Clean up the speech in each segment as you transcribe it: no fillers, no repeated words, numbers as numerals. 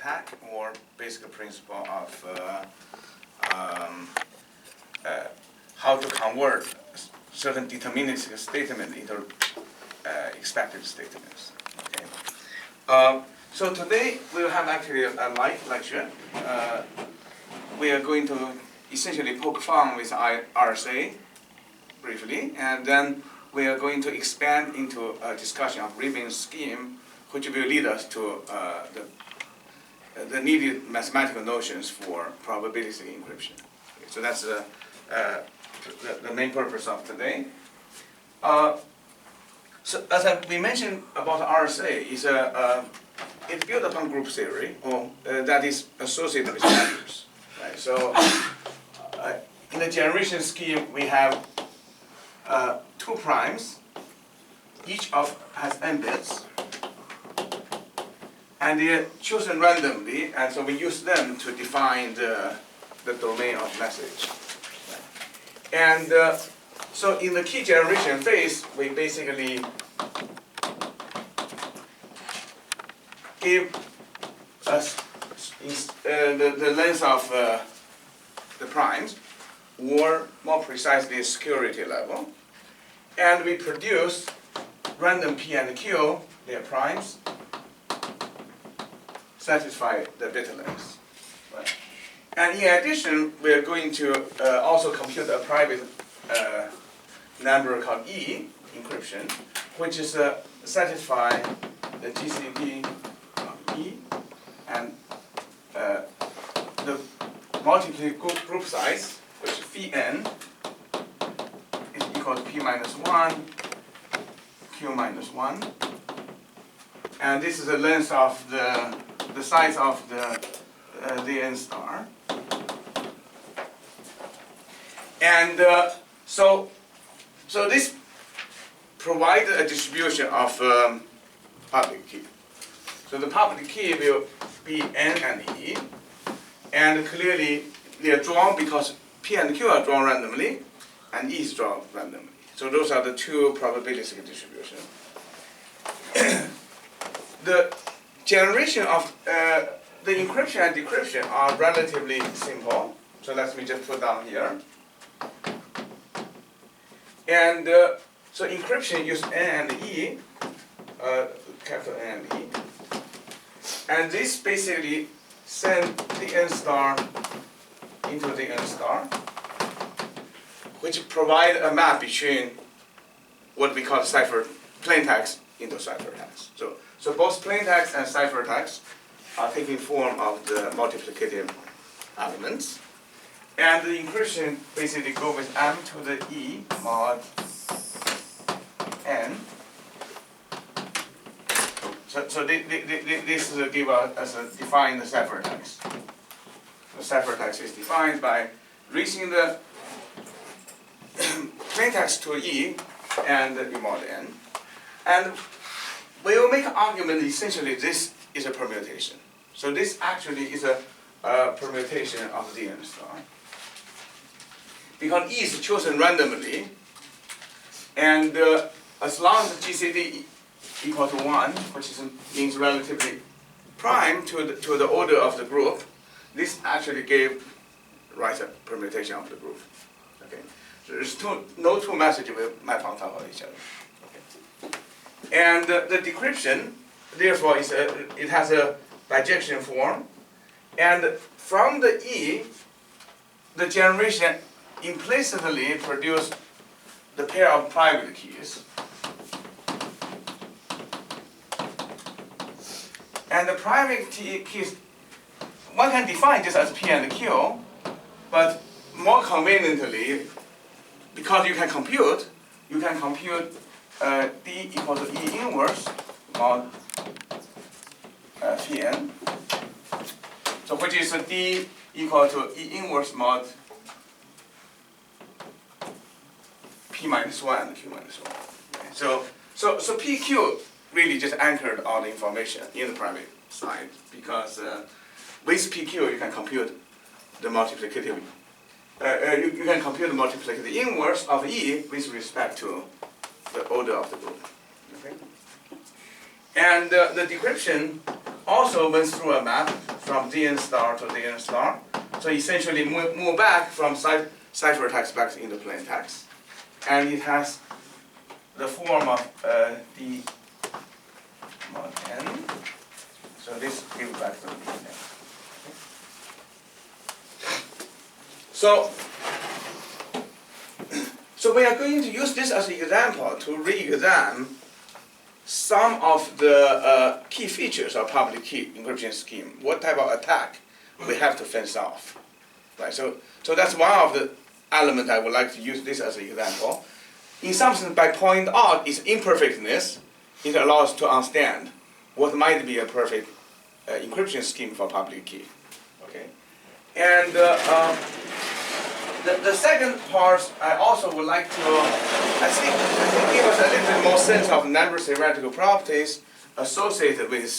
attack or basic principle of how to convert certain deterministic statement into expected statements. Okay. So today we'll have actually a live lecture. We are going to essentially poke fun with RSA briefly, and then we are going to expand into a discussion of Riemann scheme, which will lead us to the needed mathematical notions for probability encryption. Okay, so that's the main purpose of today. So as we mentioned about RSA, it's built upon group theory, or that is associated with vectors. Right? So in the generation scheme, we have 2 primes. Each has n bits, and they're chosen randomly, and so we use them to define the domain of message. And so in the key generation phase, we basically give us the length of the primes, or more precisely security level, and we produce random P and Q, their primes, satisfy the bit length. Right? And in addition, we are going to also compute a private number called E, encryption, which is satisfy the GCD of E, and the multiply group size, which is phi n, is equal to P minus 1, Q minus 1. And this is the length of the size of the n star. And so this provides a distribution of public key. So the public key will be n and e, and clearly they are drawn because P and Q are drawn randomly, and E is drawn randomly. So those are the 2 probabilistic distributions. The generation of the encryption and decryption are relatively simple. So let me just put down here. And so encryption uses N and E, capital N and E. And this basically sends the n star into the n star, which provide a map between what we call cipher plaintext into ciphertext. So both plaintext and ciphertext are taking form of the multiplicative elements. And the encryption basically go with m to the e mod n. So this will give us as a define the ciphertext. The ciphertext is defined by raising the plaintext to e and e mod n. And we will make an argument essentially this is a permutation. So this actually is a permutation of the n star. Because E is chosen randomly, and as long as GCD equal to 1, which means relatively prime to the order of the group, this actually writes a permutation of the group. Okay, so there's no 2 messages will map on top of each other. Okay. And the decryption, therefore, it has a bijection form, and from the E, the generation implicitly produce the pair of private keys. And the private keys, one can define this as P and Q, but more conveniently, because you can compute D equal to E inverse mod phi n. So which is D equal to E inverse mod P minus 1 and Q minus 1. Okay. So PQ really just anchored all the information in the private side, because with PQ you can compute the multiplicative. You can compute the multiplicative inverse of E with respect to the order of the group. Okay. And the decryption also went through a map from dn star to dn star. So essentially move back from ciphertext back into plain text. And it has the form of d mod n. So this gives back to the dn. So we are going to use this as an example to re-examine some of the key features of public key encryption scheme. What type of attack we have to fence off, right? So that's one of the elements I would like to use this as an example. In some sense, by pointing out its imperfectness, it allows us to understand what might be a perfect encryption scheme for public key. Okay, and the second part I also would like to, I think give us a little bit more sense of number theoretical properties associated with,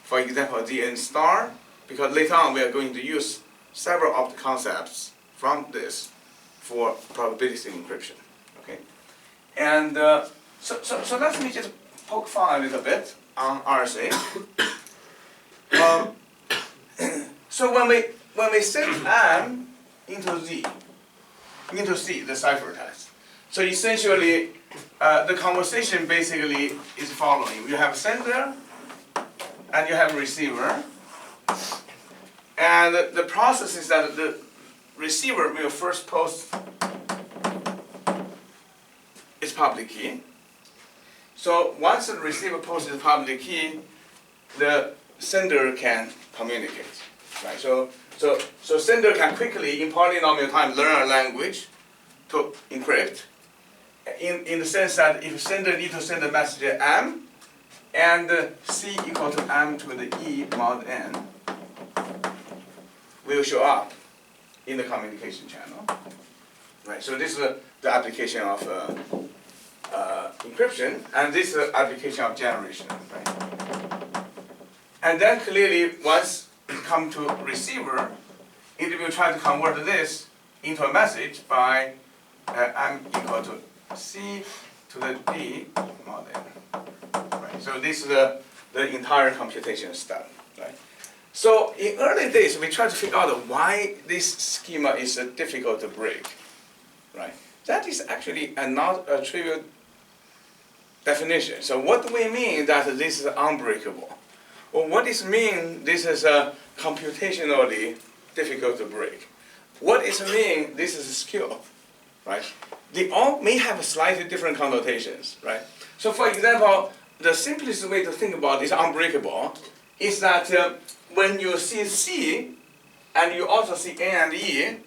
for example, dn star, because later on we are going to use several of the concepts from this for probability encryption. Okay, and so let me just poke fun a little bit on RSA. So when we set M into Z, into C, the ciphertext. So essentially, the conversation basically is following. You have a sender, and you have a receiver. And the process is that the receiver will first post its public key. So once the receiver posts its public key, the sender can communicate, right? So sender can quickly, in polynomial time, learn a language to encrypt. In the sense that if sender needs to send a message M, and C equal to M to the E mod N will show up in the communication channel, right? So this is the application of encryption, and this is the application of generation, right? And then clearly, once come to receiver, it will try to convert this into a message by M equal to C to the D mod N. Right? So this is the entire computation step. Right? So in early days, we tried to figure out why this schema is difficult to break. Right? That is actually not a trivial definition. So what do we mean that this is unbreakable? Well, what does it mean this is computationally difficult to break? What does it mean this is a skill? Right? They all may have slightly different connotations, right? So for example, the simplest way to think about this unbreakable is that when you see C and you also see A and E,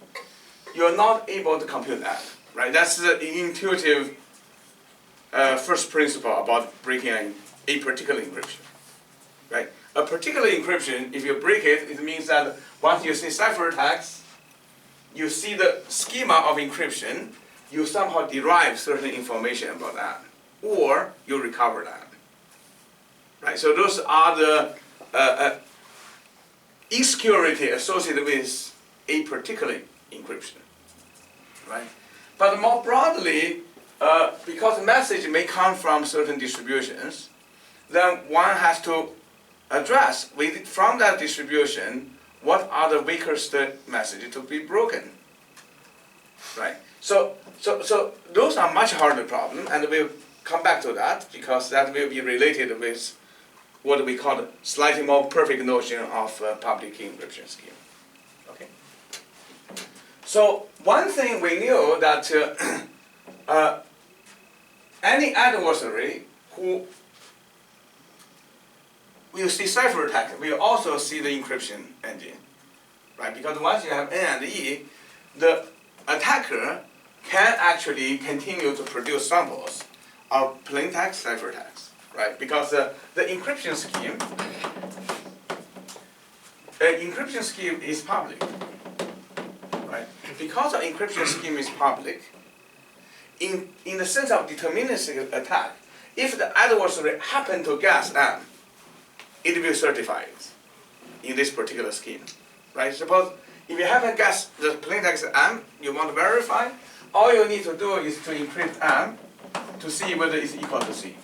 you're not able to compute that, right? That's the intuitive first principle about breaking a particular encryption, right? A particular encryption, if you break it, it means that once you see ciphertext, you see the schema of encryption, you somehow derive certain information about that, or you recover that. Right? So those are the insecurity associated with a particular encryption. Right? But more broadly, because the message may come from certain distributions, then one has to address from that distribution what are the weakest messages to be broken. Right? So those are much harder problems, and we'll come back to that because that will be related with what we call the slightly more perfect notion of public key encryption scheme. Okay. So one thing we knew that any adversary who will see ciphertext will also see the encryption engine, right? Because once you have N and E, the attacker can actually continue to produce samples of plain text ciphertext, right? Because the encryption scheme is public, right? Because the encryption scheme is public, in the sense of deterministic attack, if the adversary happen to guess M, it will certify it in this particular scheme, right? Suppose if you haven't guessed the plain text M, you want to verify, all you need to do is to encrypt M to see whether it's equal to C,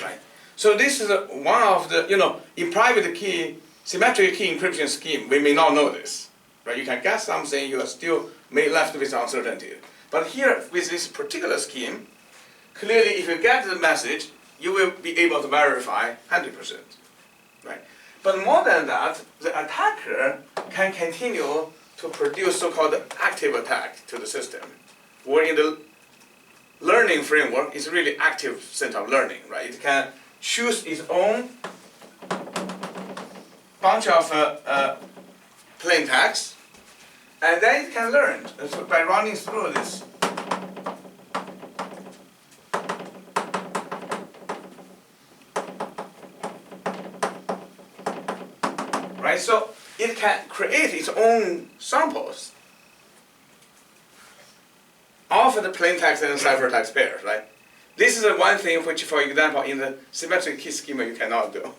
right? So this is one of the, in private key, symmetric key encryption scheme, we may not know this, right? You can guess something, you are still left with uncertainty. But here, with this particular scheme, clearly if you get the message, you will be able to verify 100%, right? But more than that, the attacker can continue to produce so-called active attack to the system, where in the learning framework is really active set of learning, right? It can choose its own bunch of plain text, and then it can learn by running through this. Right, so it can create its own samples of the plain text and ciphertext pairs, right? This is the one thing which, for example, in the symmetric key schema you cannot do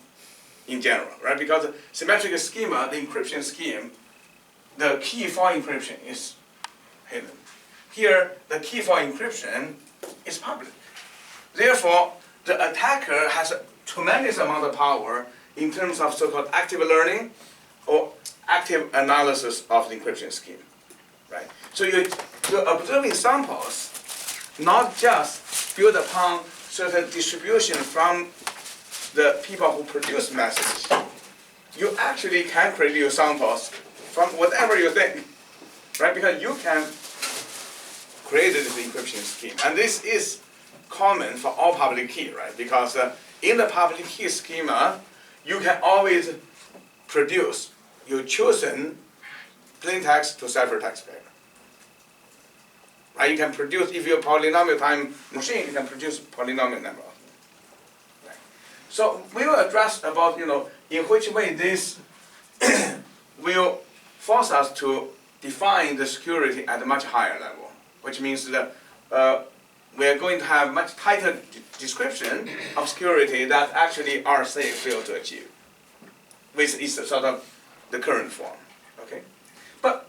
in general, right? Because the symmetric schema, the encryption scheme, the key for encryption is hidden. Here, the key for encryption is public. Therefore, the attacker has a tremendous amount of power in terms of so-called active learning or active analysis of the encryption scheme, right? So you're observing samples, not just build upon certain distribution from the people who produce messages. You actually can produce samples from whatever you think, right? Because you can create this encryption scheme. And this is common for all public key, right? Because in the public key schema, you can always produce your chosen plain text to ciphertext pair. Right? You can produce, if you're a polynomial time machine, you can produce polynomial number. Right? So we will address about, in which way this will force us to define the security at a much higher level, which means that we are going to have much tighter description of security that actually RSA failed to achieve, which is sort of the current form. Okay, but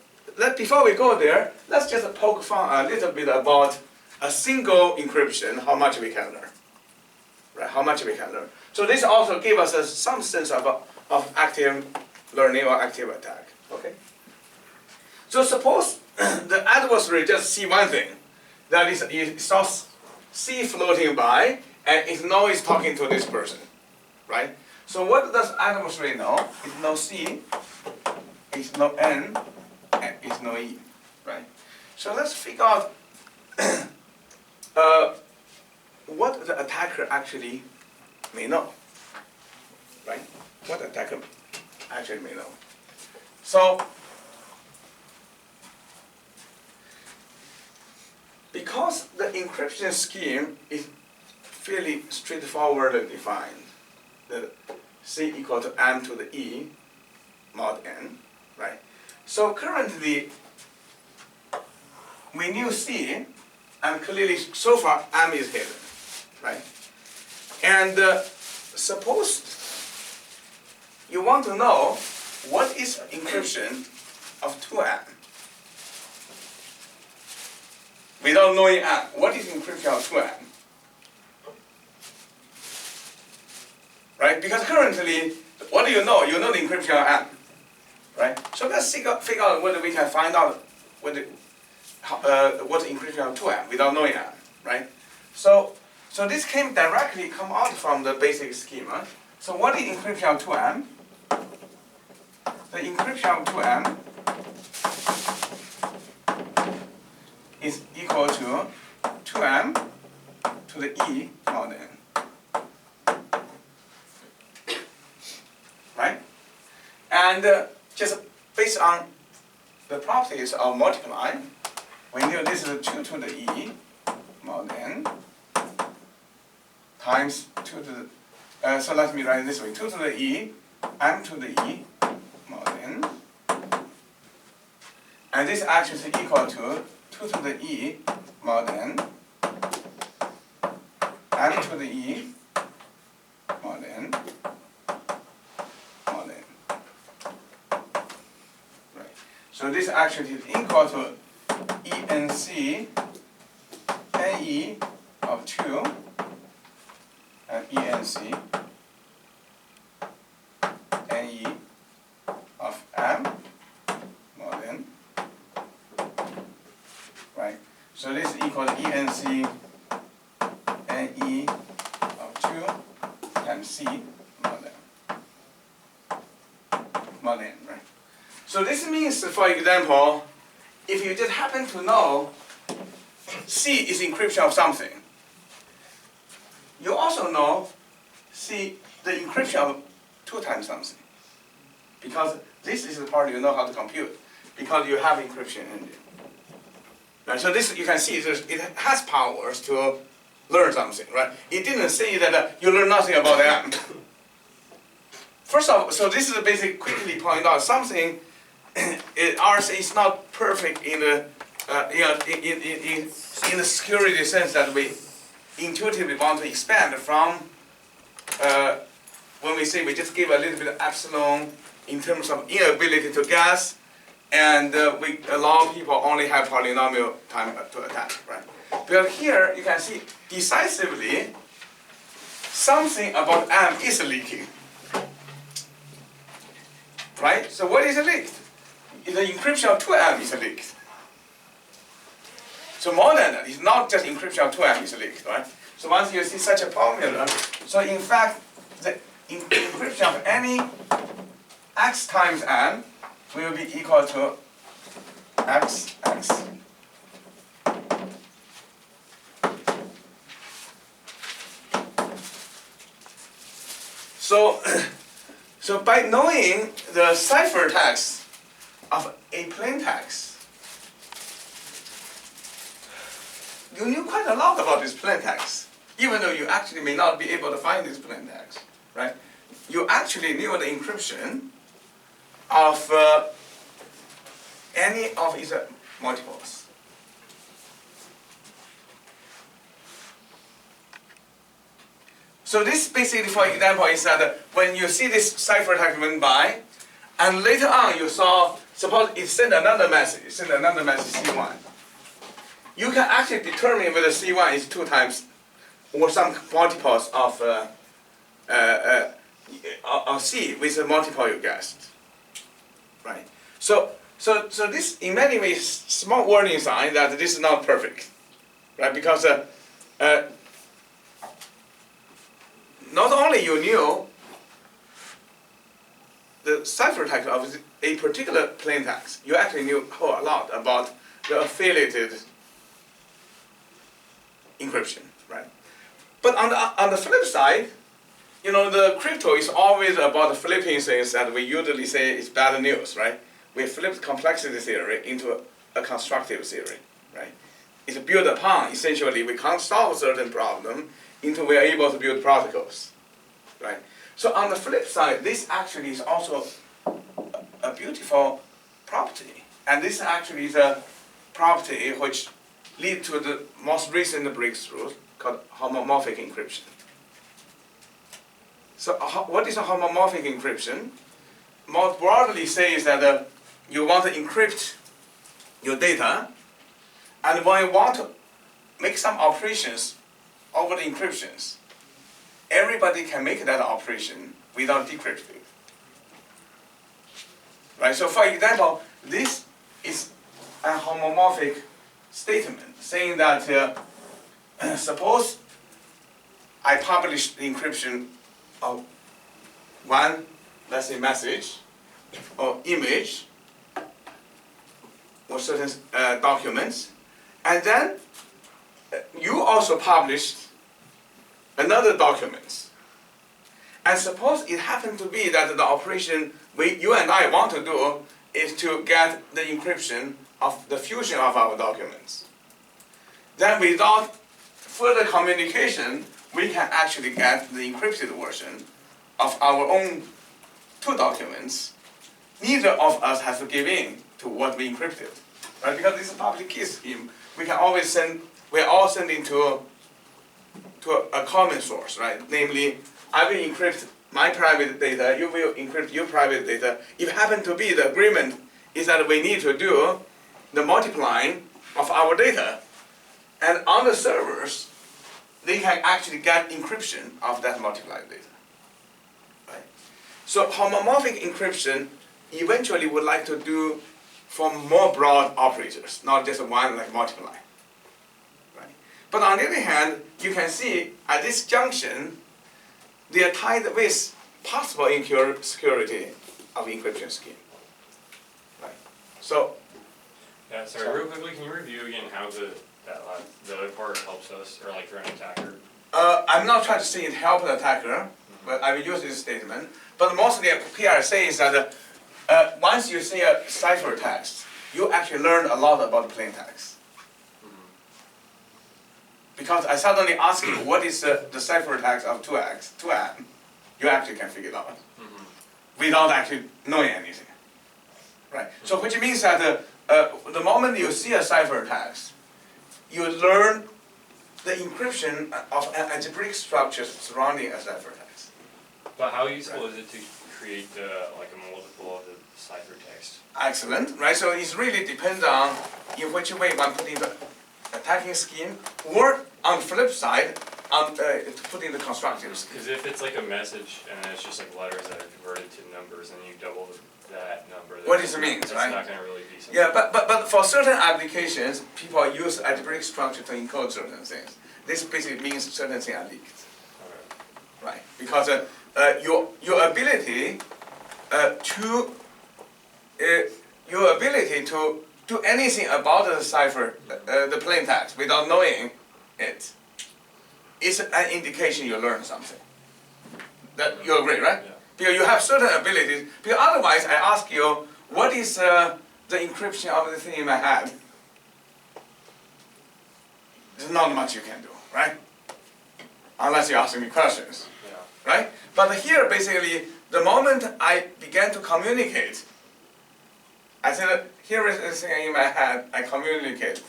before we go there, let's just poke fun a little bit about a single encryption, how much we can learn. Right? How much we can learn. So this also gives us some sense of active learning or active attack. Okay. So suppose the adversary just see one thing. That is, it saw C floating by, and it knows it's talking to this person, right? So what does adversary know? It knows C, it knows N, and it knows E, right? So let's figure out what the attacker actually may know, right? What the attacker actually may know. So, because the encryption scheme is fairly straightforwardly defined, the C equal to M to the E mod N, right? So currently, we knew C, and clearly so far M is hidden, right? And suppose you want to know what is encryption of 2M. Without knowing M, what is encryption of 2M? Right? Because currently, what do you know? You know the encryption of M. Right? So let's figure out whether we can find out what the encryption of 2M without knowing M. Right? So this come out from the basic schema. So what is encryption of 2M? The encryption of 2M is equal to 2M to the E mod N. Right? And just based on the properties of multiply, we knew this is 2 to the E mod N times 2 to the, so let me write it this way, 2 to the E, M to the E mod N. And this actually is equal to 2 to the E mod N, M to the E mod N, mod N. Right. So this actually is equal to ENC NE of 2 and ENC So this is equal to ENC NE of 2 times C mod n, right? So this means, for example, if you just happen to know C is encryption of something, you also know C the encryption of 2 times something, because this is the part you know how to compute, because you have encryption in it. Right, so this, you can see it has powers to learn something, right? It didn't say that you learn nothing about M. First of all, so this is basically quickly point out something. RSA is not perfect in the in the security sense that we intuitively want to expand from. When we say we just give a little bit of epsilon in terms of inability to guess, and we allow people only have polynomial time to attack, right? But here you can see decisively something about M is leaking, right? So what is leaked? The encryption of 2M is leaked. So more than that, it's not just encryption of 2M is leaked, right? So once you see such a formula, so in fact, the encryption of any x times M will be equal to x. So by knowing the ciphertext of a plaintext, you knew quite a lot about this plaintext, even though you actually may not be able to find this plaintext, right? You actually knew the encryption of any of its multiples. So this basically, for example, is that when you see this ciphertext went by, and later on you saw, suppose it sent another message C1. You can actually determine whether C1 is 2 times or some multiples of C with the multiple you guessed, right? So this, in many ways, small warning sign that this is not perfect, right? Because not only you knew the ciphertext of a particular plaintext, you actually knew a whole lot about the affiliated encryption, right? But on the flip side, you know, the crypto is always about flipping things that we usually say is bad news, right? We flipped complexity theory into a constructive theory, right? It's built upon, essentially, we can't solve a certain problem until we are able to build protocols, right? So on the flip side, this actually is also a beautiful property. And this actually is a property which leads to the most recent breakthrough called homomorphic encryption. So what is a homomorphic encryption? More broadly says that you want to encrypt your data, and when you want to make some operations over the encryptions, everybody can make that operation without decrypting. Right? So for example, this is a homomorphic statement saying that suppose I publish the encryption of one, let's say, message or image or certain documents, and then you also published another document. And suppose it happened to be that the operation you and I want to do is to get the encryption of the fusion of our documents. Then without further communication, we can actually get the encrypted version of our own 2 documents. Neither of us has to give in to what we encrypted, right? Because this is a public key scheme. We can always send, we're all sending to a common source, right? Namely, I will encrypt my private data, you will encrypt your private data. If it happens to be the agreement is that we need to do the multiplying of our data, and on the servers, they can actually get encryption of that multiplied data. Right? So homomorphic encryption eventually would like to do for more broad operators, not just one like multiply. But on the other hand, you can see at this junction, they are tied with possible insecurity of encryption scheme. Right. So. Yeah. Sorry. Real quickly, can you review again how the other part helps us, or like for an attacker? I'm not trying to say it helps the attacker, but I will use this statement. But mostly PRSA is that once you see a ciphertext, you actually learn a lot about the plain text. Because I suddenly ask you what is the ciphertext of 2M, you actually can figure it out without actually knowing anything. Right? So which means that the moment you see a ciphertext, you learn the encryption of algebraic structures surrounding a ciphertext. But how useful is it to create like a multiple of the ciphertext? Excellent, right? So it really depends on in which way one put in the attacking scheme, or on the flip side, to put in the constructive scheme. Because if it's like a message and it's just like letters that are converted to numbers, and you double that number, what does it mean, that's right? not going to really be something. Yeah, but for certain applications, people use algebraic structure to encode certain things. This basically means certain things are leaked, right? Because your ability to do anything about the cipher, the plain text, without knowing it, is an indication you learned something. That you agree, right? Yeah. Because you have certain abilities. Because otherwise, I ask you, what is the encryption of the thing in my head? There's not much you can do, right? Unless you ask me questions, right? But here, basically, the moment I began to communicate, I said, here is this thing in my head, I communicate.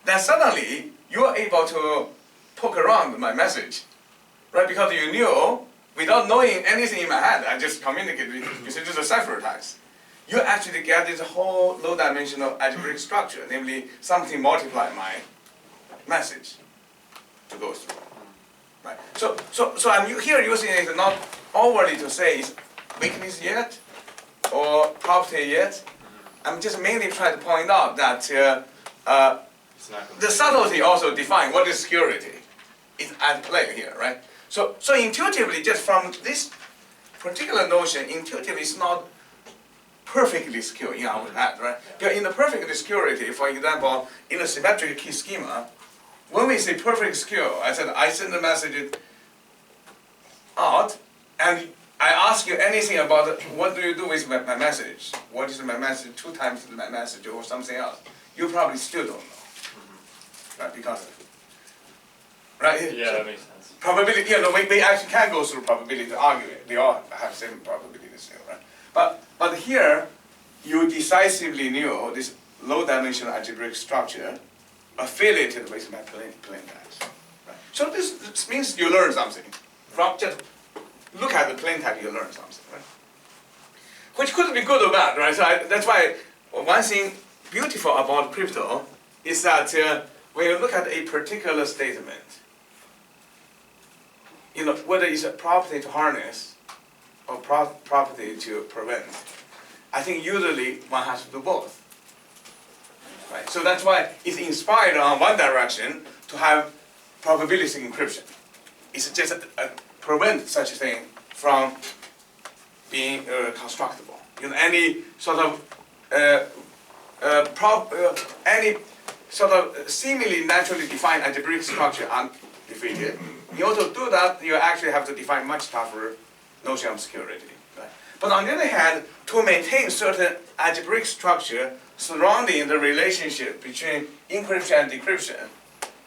Then suddenly, you are able to poke around my message, right? Because you knew, without knowing anything in my head, I just communicated, you see, this is a ciphertext. You actually get this whole low-dimensional algebraic structure, namely something multiply my message to go through. Right? So I'm here using it not overly to say it's weakness yet or property yet. I'm just mainly trying to point out that the subtlety also define what is security is at play here, right? So intuitively, just from this particular notion, intuitively it's not perfectly secure in our head, right? Because in the perfect security, for example, in a symmetric key schema, when we say perfect secure, I said I send the message out, and I ask you anything about it, what do you do with my message? What is my message 2 times my message or something else? You probably still don't know, right? Because, right? Yeah, that makes sense. Probability, we actually can go through probability to argue it. They all have same probabilities here, right? But here, you decisively knew this low-dimensional algebraic structure affiliated with my plain text. Right? So this means you learn something. From just look at the plain text, you learn something, right? Which could be good or bad, right? So that's why one thing beautiful about crypto is that when you look at a particular statement, whether it's a property to harness or property to prevent, I think usually one has to do both. Right? So that's why it's inspired on one direction to have probabilistic encryption. It's just prevent such a thing from being constructible. Any sort of any sort of seemingly naturally defined algebraic structure undefeated. In order to do that, you actually have to define much tougher notion of security. Right? But on the other hand, to maintain certain algebraic structure surrounding the relationship between encryption and decryption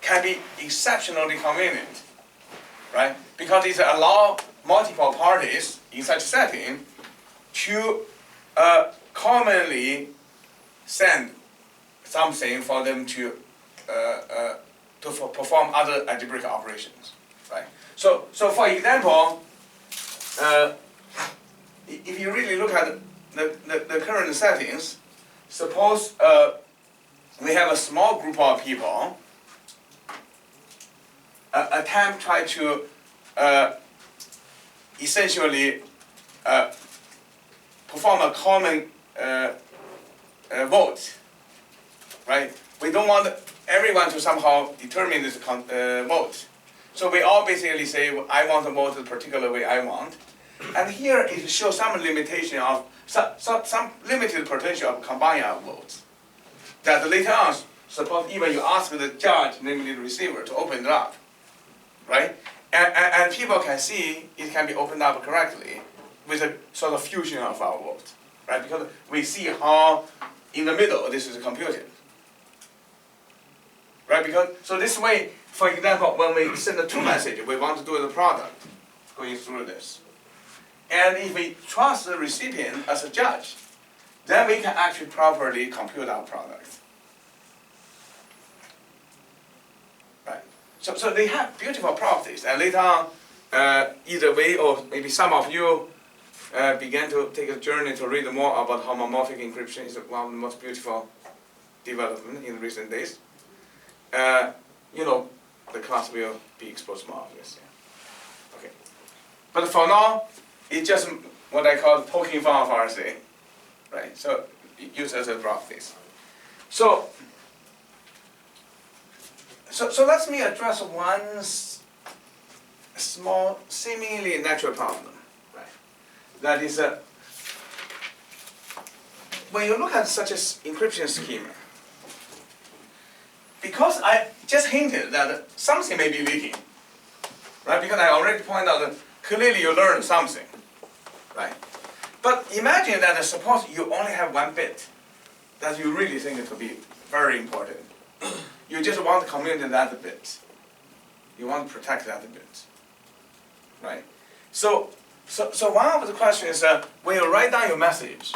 can be exceptionally convenient, right? Because it allows multiple parties in such setting to commonly send something for them to perform other algebraic operations, right? So for example, if you really look at the current settings, suppose we have a small group of people try to essentially perform a common vote, right? We don't want everyone to somehow determine this mode. So we all basically say, I want the mode the particular way I want. And here it shows some limitation of, some limited potential of combining our modes. That later on, suppose even you ask the judge, namely the receiver, to open it up, right? And people can see it can be opened up correctly with a sort of fusion of our modes, right? Because we see how in the middle this is computed, right? Because so this way, for example, when we send a two message, we want to do the product going through this. And if we trust the recipient as a judge, then we can actually properly compute our product. Right? So they have beautiful properties. And later on, either way or maybe some of you began to take a journey to read more about homomorphic encryption. It's one of the most beautiful development in recent days. You know, the class will be exposed more obviously. Okay. But for now, it's just what I call poking fun of RSA, right? So use as a properties. So let me address one small, seemingly natural problem, right? That is, when you look at such an encryption schema, because I just hinted that something may be leaking, right? Because I already pointed out that clearly you learned something, right? But imagine that suppose you only have one bit that you really think it to be very important. You just want to communicate that bit. You want to protect that bit, right? So one of the questions is when you write down your message,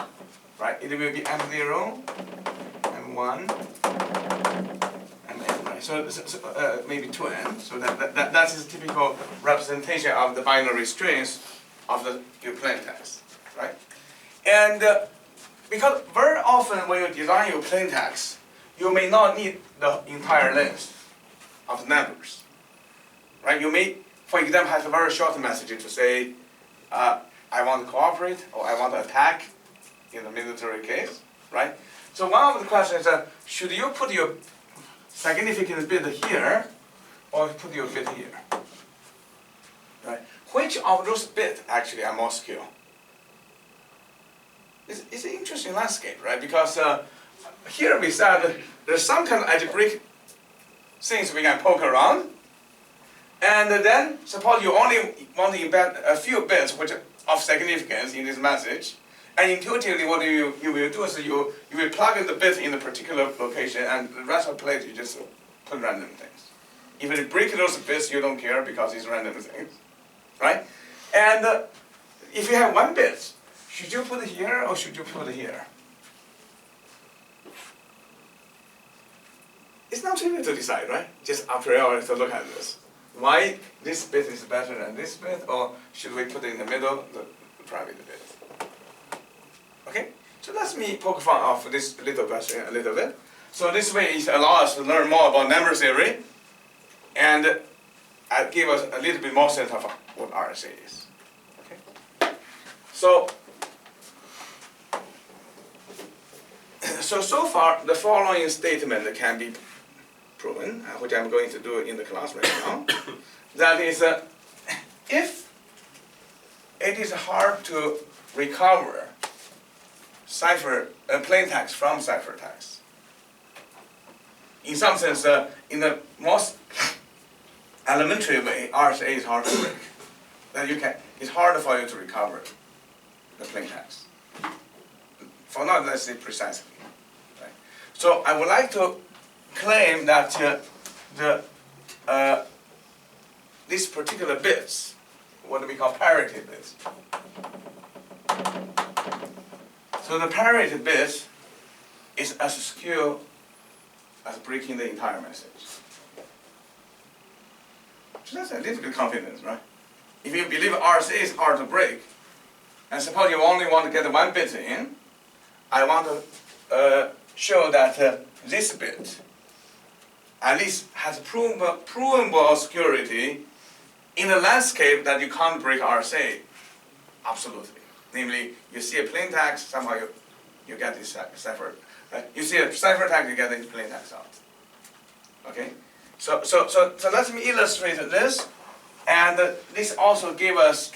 right? It will be M0, M1, M, right? So maybe 2N. So that is a typical representation of the binary strings of your plain text, right? And because very often when you design your plain text, you may not need the entire length of the numbers, right? You may, for example, have a very short message to say, I want to cooperate or I want to attack in the military case, right? So one of the questions is, should you put your significant bit here or put your bit here, right? Which of those bits actually are more secure? It's an interesting landscape, right? Because here we said there's some kind of algebraic things we can poke around, and then suppose you only want to embed a few bits which are of significance in this message, and intuitively what you will do is you will plug in the bit in a particular location, and the rest of the place you just put random things. If you break those bits, you don't care because it's random things, right? And if you have one bit, should you put it here or should you put it here? It's not trivial to decide, right? Just a priori to look at this. Why this bit is better than this bit, or should we put it in the middle, the private bit? Okay? So let me poke fun of this little question a little bit. So this way it allows us to learn more about number theory, and give us a little bit more sense of what RSA is. Okay? So far, the following statement can be proven, which I'm going to do in the class right now. That is, if it is hard to recover plain text from ciphertext, in some sense, in the most elementary way, RSA is hard to break. That it's harder for you to recover the plain text. For now, let's say precisely. Right? So I would like to claim that these particular bits, what we call parity bits. So the parity bit is as secure as breaking the entire message. So that's a little bit of confidence, right? If you believe RSA is hard to break, and suppose you only want to get one bit in, I want to show that this bit at least has provable security in a landscape that you can't break RSA absolutely. Namely, you see a plain text, somehow you get this cipher. You see a cipher text, you get this plain text out. Okay, so let me illustrate this, and this also give us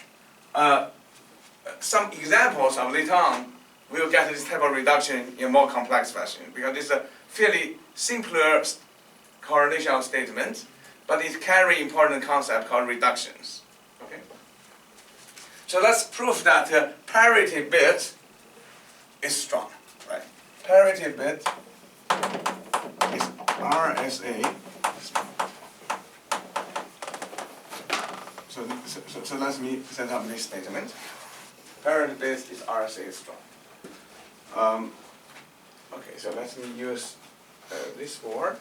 some examples of later on. We'll get this type of reduction in more complex fashion because it's a fairly simpler correlational statement, but it carries important concept called reductions. Okay, so let's prove that parity bit is strong, right? Parity bit is RSA. So let me set up this statement. Parity bit is RSA strong. Okay, so let me use this word.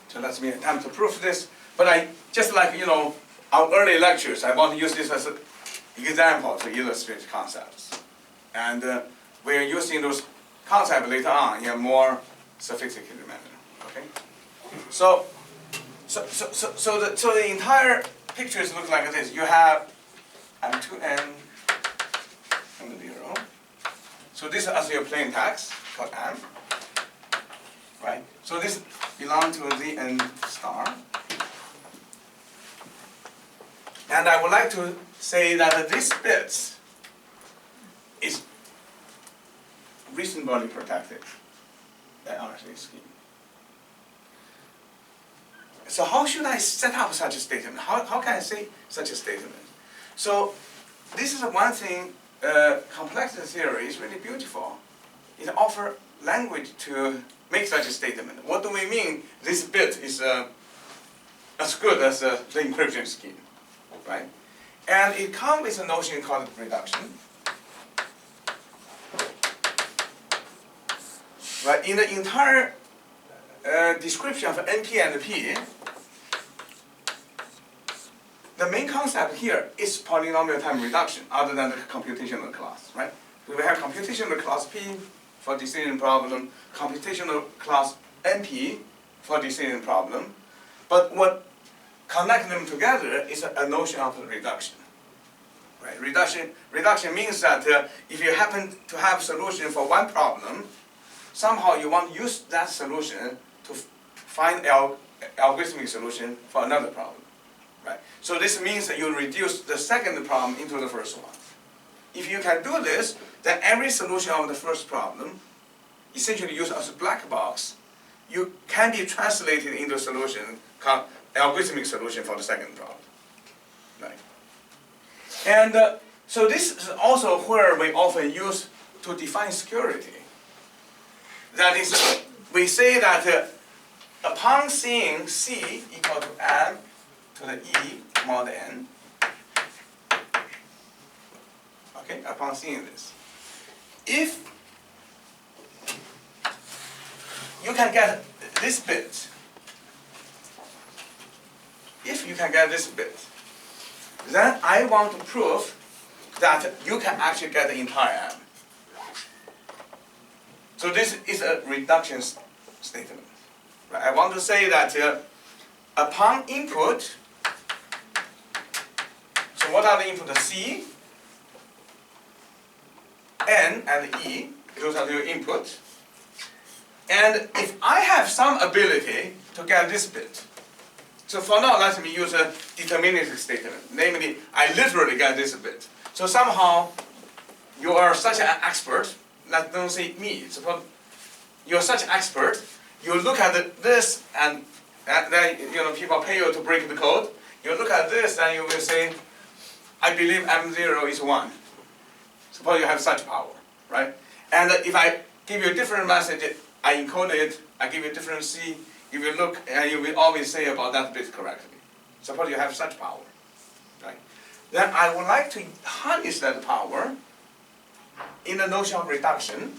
So let me attempt to prove this. But I just like our early lectures, I want to use this as an example to illustrate concepts, and we are using those concepts later on in a more sophisticated manner. Okay. So the entire pictures look like this. You have M2n and 0. So this is your plain text called M. Right? So this belongs to the n star. And I would like to say that this bit is reasonably protected by RSA scheme. So how should I set up such a statement? How can I say such a statement? So this is one thing, complexity theory is really beautiful. It offers language to make such a statement. What do we mean this bit is as good as the encryption scheme, right? And it comes with a notion called reduction. Right? In the entire description of NP and P, the main concept here is polynomial time reduction, other than the computational class, right? We will have computational class P for decision problem, computational class NP for decision problem, but what connects them together is a notion of reduction. Right? Reduction means that if you happen to have solution for one problem, somehow you want to use that solution to find algorithmic solution for another problem. Right? So this means that you reduce the second problem into the first one. If you can do this, then every solution of the first problem, essentially used as a black box, you can be translated into a solution called algorithmic solution for the second problem. Right? And so this is also where we often use to define security. That is, we say that upon seeing C equal to M to the E mod N, okay, upon seeing this, if you can get this bit, then I want to prove that you can actually get the entire M. So this is a reduction statement. Right? I want to say that upon input, so what are the inputs? C, N, and E, those are your inputs. And if I have some ability to get this bit, so for now let me use a deterministic statement. Namely, I literally get this bit. So somehow you are such an expert, don't say me, suppose you're such an expert, you look at this and then people pay you to break the code. You look at this and you will say, I believe M0 is 1. Suppose you have such power, right? And if I give you a different message, I encode it, I give you a different C, you will look and you will always say about that bit correctly. Suppose you have such power, right? Then I would like to harness that power in the notion of reduction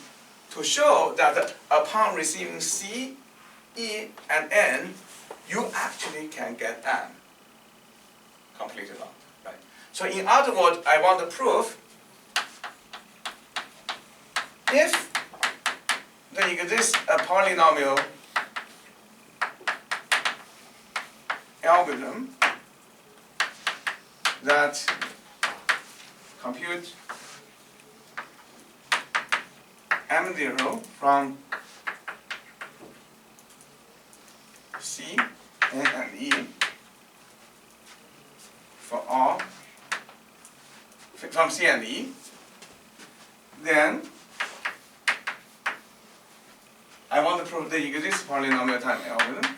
to show that upon receiving C, E, and N, you actually can get M completed out, right? So in other words, I want to prove if there exists a polynomial algorithm that computes M0 from C and E for all from C and E, then I want to prove there exists polynomial time algorithm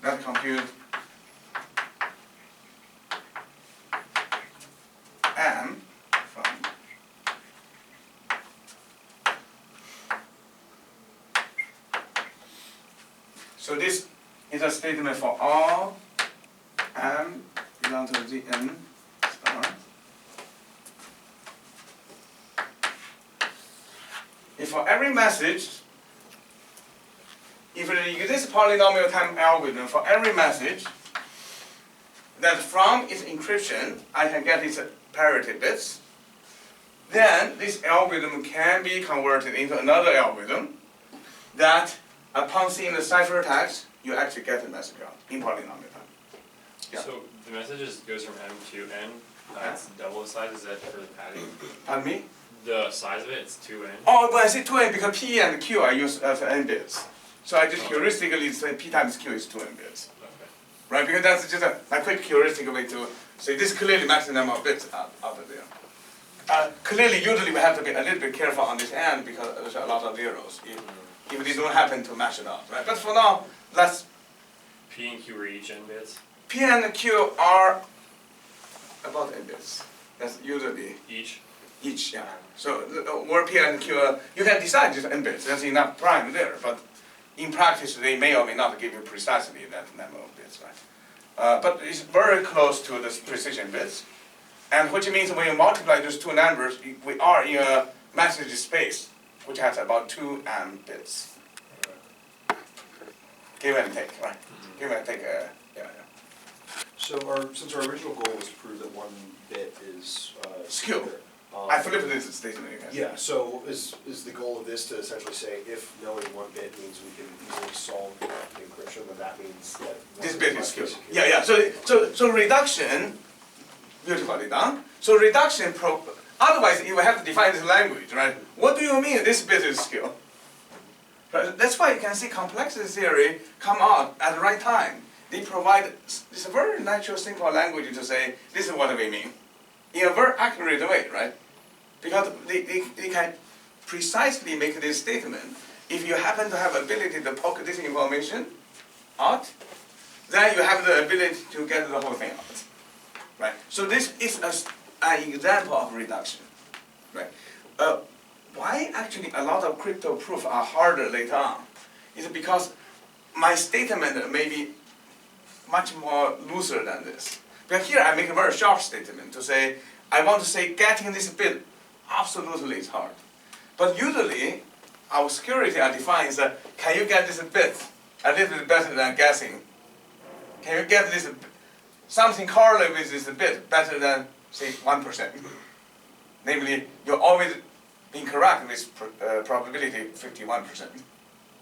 that computes M from so this is a statement for all M belong to the N star. If for every message, if there exists polynomial time algorithm for every message, that from its encryption I can get its parity bits, then this algorithm can be converted into another algorithm that upon seeing the ciphertext, you actually get the message out in polynomial time. Yeah. So the message goes from M to N, it's double the size, is that for the padding? Pardon me? The size of it, it's 2N? Oh, but I say 2n because P and Q I use as n bits. So I just heuristically say P times Q is 2n bits. Okay. Right, because that's just a quick heuristic way to say this clearly maximum of bits out of there. Clearly, usually we have to be a little bit careful on this end because there's a lot of zeros if they don't happen to match it up, right? But for now, let's. P and Q are each N bits? P and Q are about n bits. That's usually Each? each, yeah. So where P and Q are, you can decide just n bits. That's enough prime there, but in practice they may or may not give you precisely that number of bits, right? But it's very close to the precision bits, and which means when you multiply those two numbers, we are in a message space which has about 2m bits. Give and take, right? Give and take, yeah. So since our original goal was to prove that one bit is Skew. I flipped this statement again. Yeah, so is the goal of this to essentially say if knowing one bit means we can easily solve the encryption, then that means that This bit is skewed. Yeah. So reduction, beautifully done. So reduction, otherwise you will have to define this language, right? What do you mean this bit is skewed? Right? That's why you can see complexity theory come out at the right time. They provide this very natural, simple language to say this is what we mean, in a very accurate way, right? Because they can precisely make this statement. If you happen to have ability to poke this information out, then you have the ability to get the whole thing out, right? So this is an example of reduction, right? Why actually a lot of crypto proofs are harder later on is because my statement may be much more looser than this. But here I make a very sharp statement to say, I want to say getting this bit absolutely is hard. But usually, our security are defined as, can you get this bit a little bit better than guessing? Can you get this something correlated with this bit better than, say, 1%? Namely, you're always incorrect with probability 51%,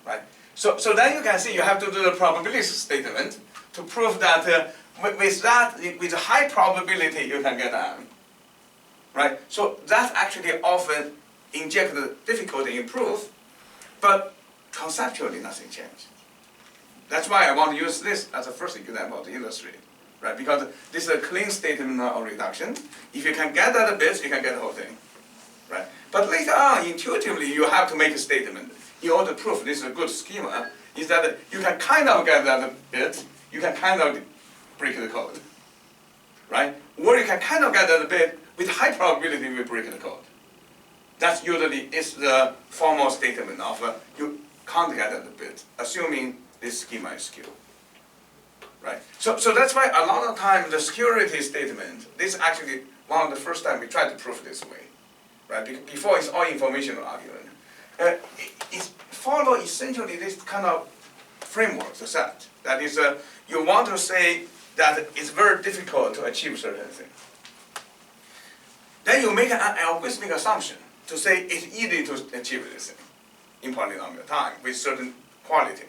right? So then you can see you have to do the probability statement to prove that with a high probability you can get M, right? So that actually often inject the difficulty in proof, but conceptually nothing changed. That's why I want to use this as a first example to illustrate, right? Because this is a clean statement of reduction. If you can get that bits, you can get the whole thing, right? But later on, intuitively, you have to make a statement in order to prove this is a good schema, is that you can kind of get that bit, you can kind of break the code, right? Or you can kind of get that bit with high probability you will break the code. That usually is the formal statement of you can't get that bit, assuming this schema is skewed, right? So that's why a lot of times the security statement, this is actually one of the first time we tried to prove this way, right? Before it's all informational argument. It follows essentially this kind of framework to set. That is, you want to say that it's very difficult to achieve certain things. Then you make an algorithmic assumption to say it's easy to achieve this thing in polynomial time with certain quality,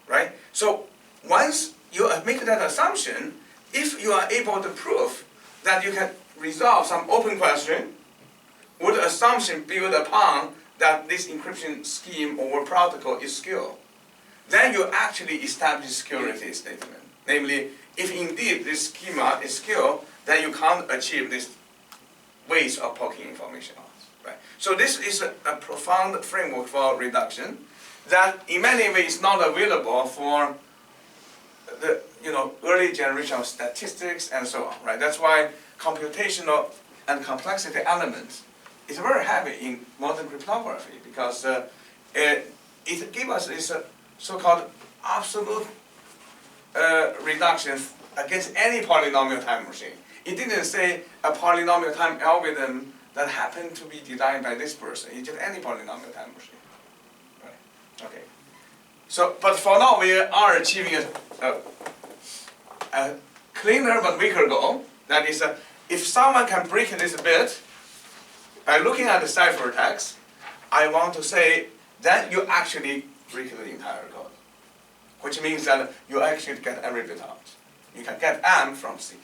right? So once you make that assumption, if you are able to prove that you can resolve some open question with the assumption built upon that this encryption scheme or protocol is secure, then you actually establish security statement. Namely, if indeed this schema is secure, then you can't achieve this ways of poking information out, right? So this is a profound framework for reduction that in many ways is not available for the early generation of statistics and so on, right? That's why computational and complexity elements is very heavy in modern cryptography because it gives us this so-called absolute reduction against any polynomial time machine. It didn't say a polynomial time algorithm that happened to be designed by this person. It's just any polynomial time machine, right? Okay. So, but for now we are achieving a cleaner but weaker goal. That is, if someone can break this bit by looking at the ciphertext, I want to say that you actually break the entire code, which means that you actually get every bit out. You can get M from C,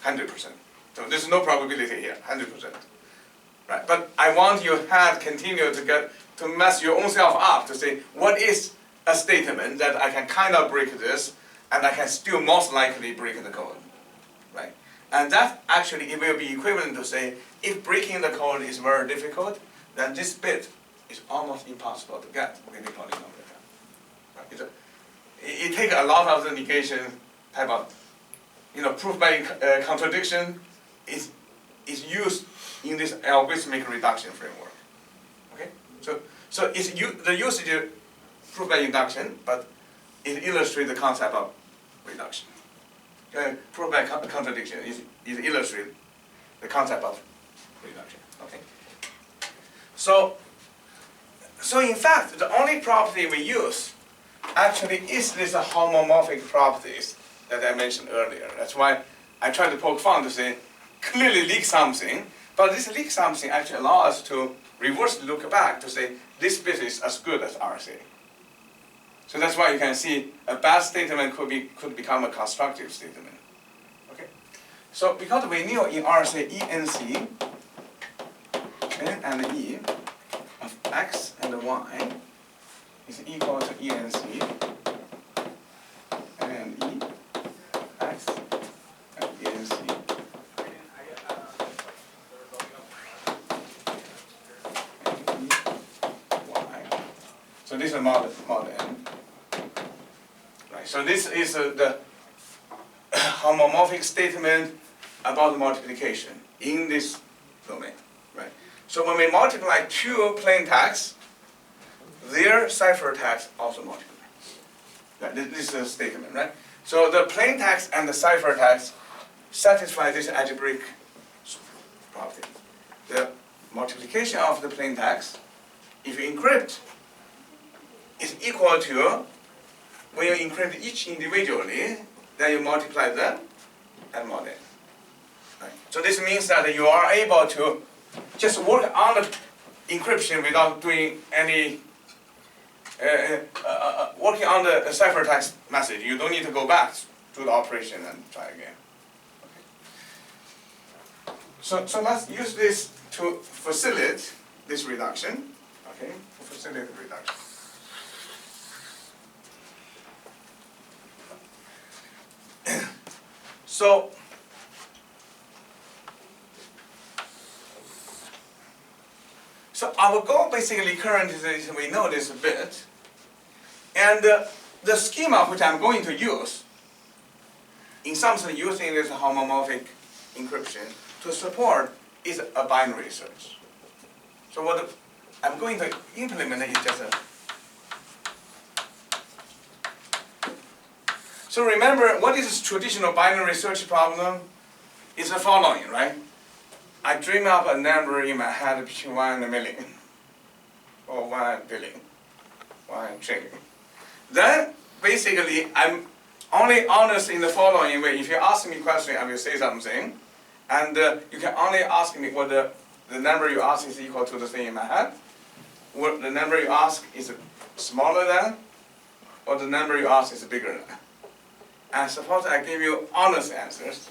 100%. So there's no probability here, 100%. Right? But I want you to continue to mess your own self up to say, what is a statement that I can kind of break this, and I can still most likely break the code, right? And that actually, it will be equivalent to say, if breaking the code is very difficult, then this bit is almost impossible to get with the polynomial time. Right? It takes a lot of the negation type of, proof by contradiction is used in this algorithmic reduction framework. Okay, so it's the usage is proof by induction, but it illustrates the concept of reduction. Proof by contradiction is illustrate the concept of reduction. Okay. So in fact, the only property we use actually is this homomorphic properties that I mentioned earlier. That's why I tried to poke fun to say clearly leak something, but this leak something actually allows us to reverse look back to say this bit is as good as RSA. So that's why you can see a bad statement could become a constructive statement. Okay. So because we knew in RSA ENC and E of X and Y is equal to ENC and E X and ENC. So this is mod N. Right. So this is the homomorphic statement about multiplication in this domain. Right. So when we multiply two plain texts, their ciphertext also multiply. Right. This is a statement, right? So the plain text and the ciphertext satisfy this algebraic property. The multiplication of the plain text, if you encrypt, is equal to, when you encrypt each individually, then you multiply them and mod n. Right? So this means that you are able to just work on the encryption without doing any, working on the ciphertext message. You don't need to go back to the operation and try again. Okay. So let's use this to facilitate this reduction. Okay, to facilitate the reduction. So our goal basically currently is we know this a bit, and the schema which I'm going to use, in some sense using this homomorphic encryption to support is a binary search. So what I'm going to implement is just a. So remember, what is this traditional binary search problem? It's the following, right? I dream up a number in my head between 1 and a million, or 1 billion, 1 trillion. then basically I'm only honest in the following way. If you ask me a question, I will say something. And you can only ask me whether the number you ask is equal to the thing in my head, or the number you ask is smaller than, or the number you ask is bigger than. And suppose I give you honest answers,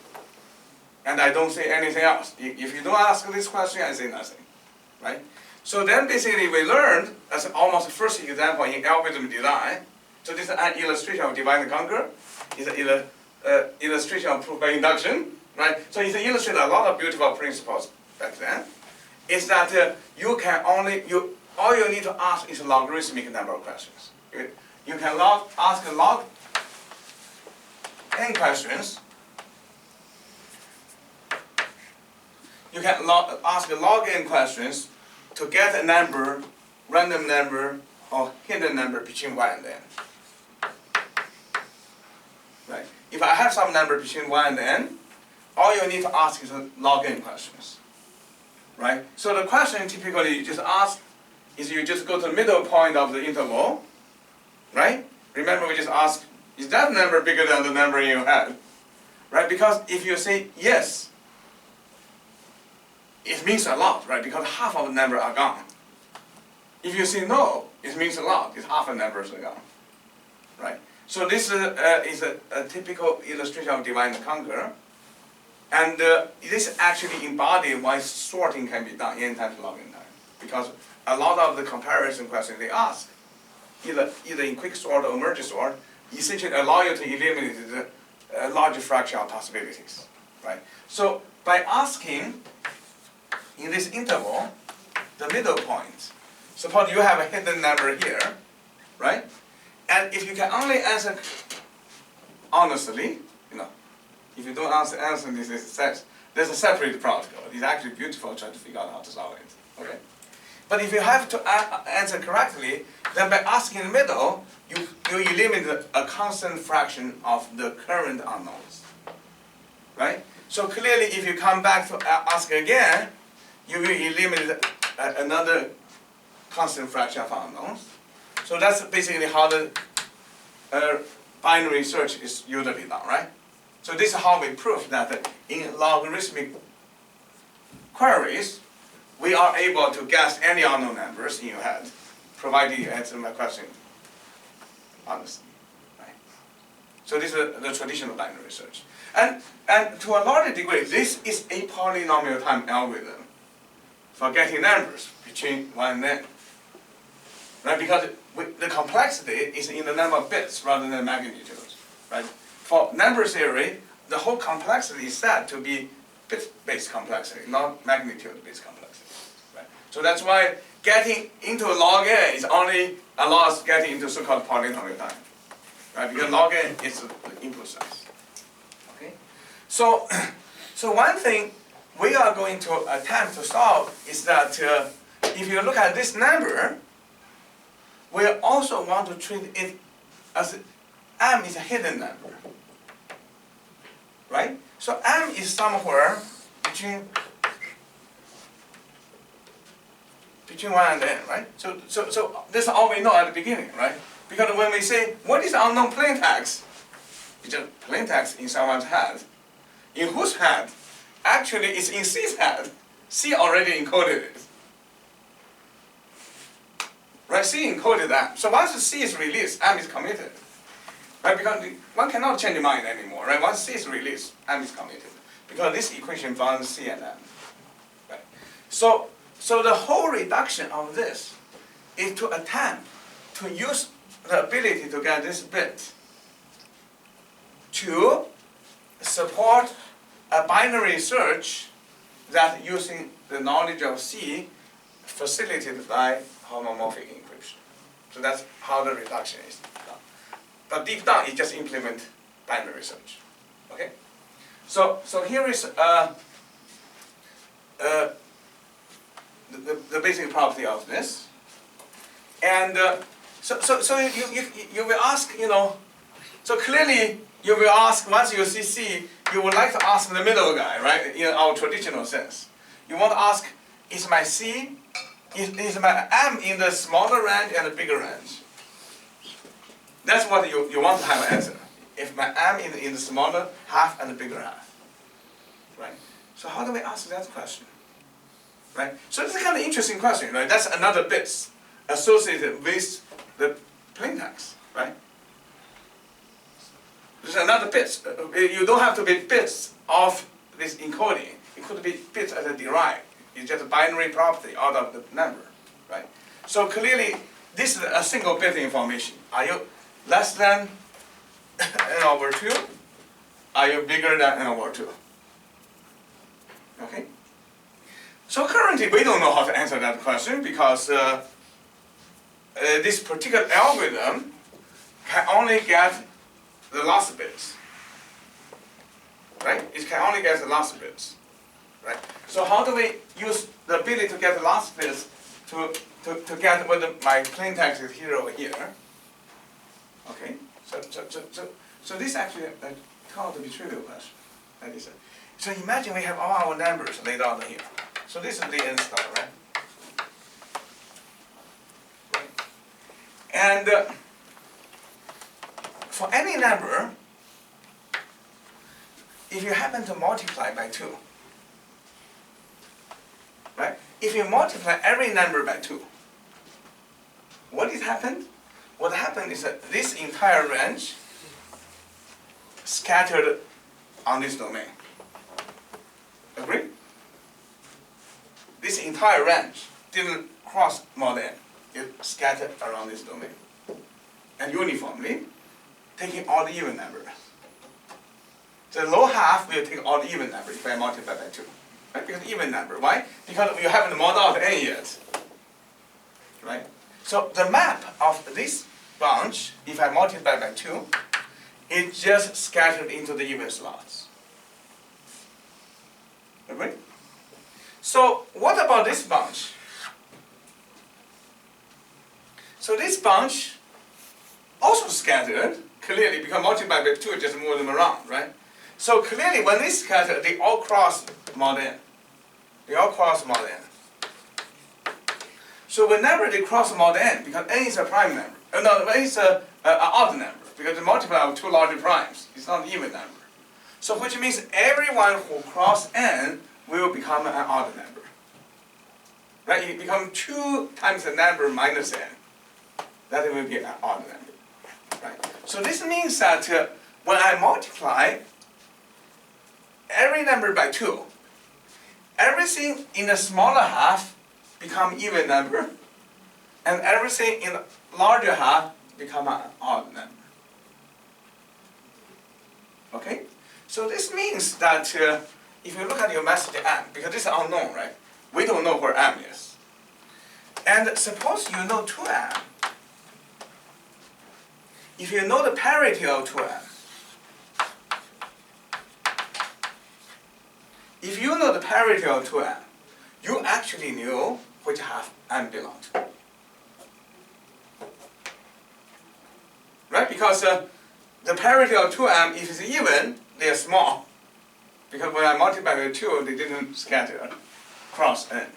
and I don't say anything else. If you don't ask this question, I say nothing, right? So then basically we learned, as almost the first example in algorithm design, so this is an illustration of divide and conquer. It's an illustration of proof by induction, right? So it's illustrated a lot of beautiful principles back then. Is that you can only, all you need to ask is a logarithmic number of questions. You can ask log n questions. You can ask log n questions to get a number, random number, or hidden number between 1 and n. Right? If I have some number between 1 and n, all you need to ask is log n questions. Right? So the question typically you just ask is you just go to the middle point of the interval. Right? Remember we just asked, is that number bigger than the number you had? Right? Because if you say yes, it means a lot, right? Because half of the number are gone. If you say no, it means a lot. It's half the numbers are gone. Right? So this is a typical illustration of divide and conquer. And this actually embodies why sorting can be done n times log n time. Because a lot of the comparison questions they ask, either in quick sort or merge sort, essentially allow you to eliminate a large fraction of possibilities. Right? So by asking in this interval, the middle point, suppose you have a hidden number here, right? And if you can only answer honestly, if you don't answer honestly, there's a separate protocol. It's actually beautiful trying to figure out how to solve it. Okay? But if you have to answer correctly, then by asking in the middle, you eliminate a constant fraction of the current unknowns. Right? So clearly, if you come back to ask again, you will eliminate another constant fraction of unknowns. So that's basically how the binary search is usually done, right? So this is how we prove that in logarithmic queries, we are able to guess any unknown numbers in your head, provided you answer my question honestly, right? So this is the traditional binary search. And to a large degree, this is a polynomial time algorithm for getting numbers between 1 and n. Right? Because the complexity is in the number of bits rather than magnitude. Right? For number theory, the whole complexity is said to be bit-based complexity, not magnitude-based complexity. Right? So that's why getting into log n is only allows getting into so-called polynomial time. Right? Because log n is the input size. Okay? So one thing we are going to attempt to solve is that if you look at this number, we also want to treat it as m is a hidden number. Right? So m is somewhere between 1 and n, right? So this is all we know at the beginning, right? Because when we say, what is unknown plain text? It's just plain text in someone's head. In whose head? Actually, it's in C's head. C already encoded it. Right? C encoded that. So once C is released, M is committed. Right? Because one cannot change the mind anymore. Right? Once C is released, M is committed. Because this equation bounds C and M. Right? So the whole reduction of this is to attempt to use the ability to get this bit to support a binary search that using the knowledge of C facilitated by homomorphic encryption. So that's how the reduction is done. But deep down, it just implement binary search. Okay? So here is the basic property of this. And so you will ask, so clearly you will ask, once you see C, you would like to ask the middle guy, right, in our traditional sense. You want to ask, is my C, is my M in the smaller range and the bigger range? That's what you want to have an answer. If my m is in the smaller half and the bigger half, right? So how do we answer that question, right? So it's a kind of interesting question, right? That's another bits associated with the plaintext, right? There's another bits. You don't have to be bits of this encoding. It could be bits as a derived. It's just a binary property out of the number, right? So clearly, this is a single bit information. Are you less than n over 2? Are you bigger than n over 2? Okay? So currently, we don't know how to answer that question because this particular algorithm can only get the last bits, right? It can only get the last bits, right? So how do we use the ability to get the last bits to get whether my plaintext is here or here? Okay, so this actually turned out to be a trivial question. Like this. So imagine we have all our numbers laid out here. So this is the n star, right? And for any number, if you happen to multiply by 2, right? If you multiply every number by 2, what has happened? What happened is that this entire range scattered on this domain. Agree? This entire range didn't cross more than, it scattered around this domain. And uniformly, taking all the even numbers. The low half will take all the even numbers if I multiply by 2. Right? Because even number. Why? Because you haven't modeled out n yet. Right? So the map of this bunch, if I multiply by 2, it just scattered into the even slots. Agree? So what about this bunch? So this bunch also scattered, clearly, because multiplied by 2 just move them around, right? So clearly, when they scatter, they all cross mod n. They all cross mod n. So whenever they cross mod n, because n is a prime number, no, n is an odd number, because they multiply with 2 larger primes. It's not an even number. So which means everyone who cross n will become an odd number. Right? It becomes 2 times the number minus n. That will be an odd number. Right? So this means that when I multiply every number by 2, everything in the smaller half become even number, and everything in the larger half become an odd number. Okay? So this means that if you look at your message m, because this is unknown, right? We don't know where m is. And suppose you know 2m. If you know the parity of 2m, if you know the parity of 2m, you actually knew which half m belongs to. Right? Because the parity of 2m, if it's even, they are small. Because when I multiply with 2, they didn't scatter across n.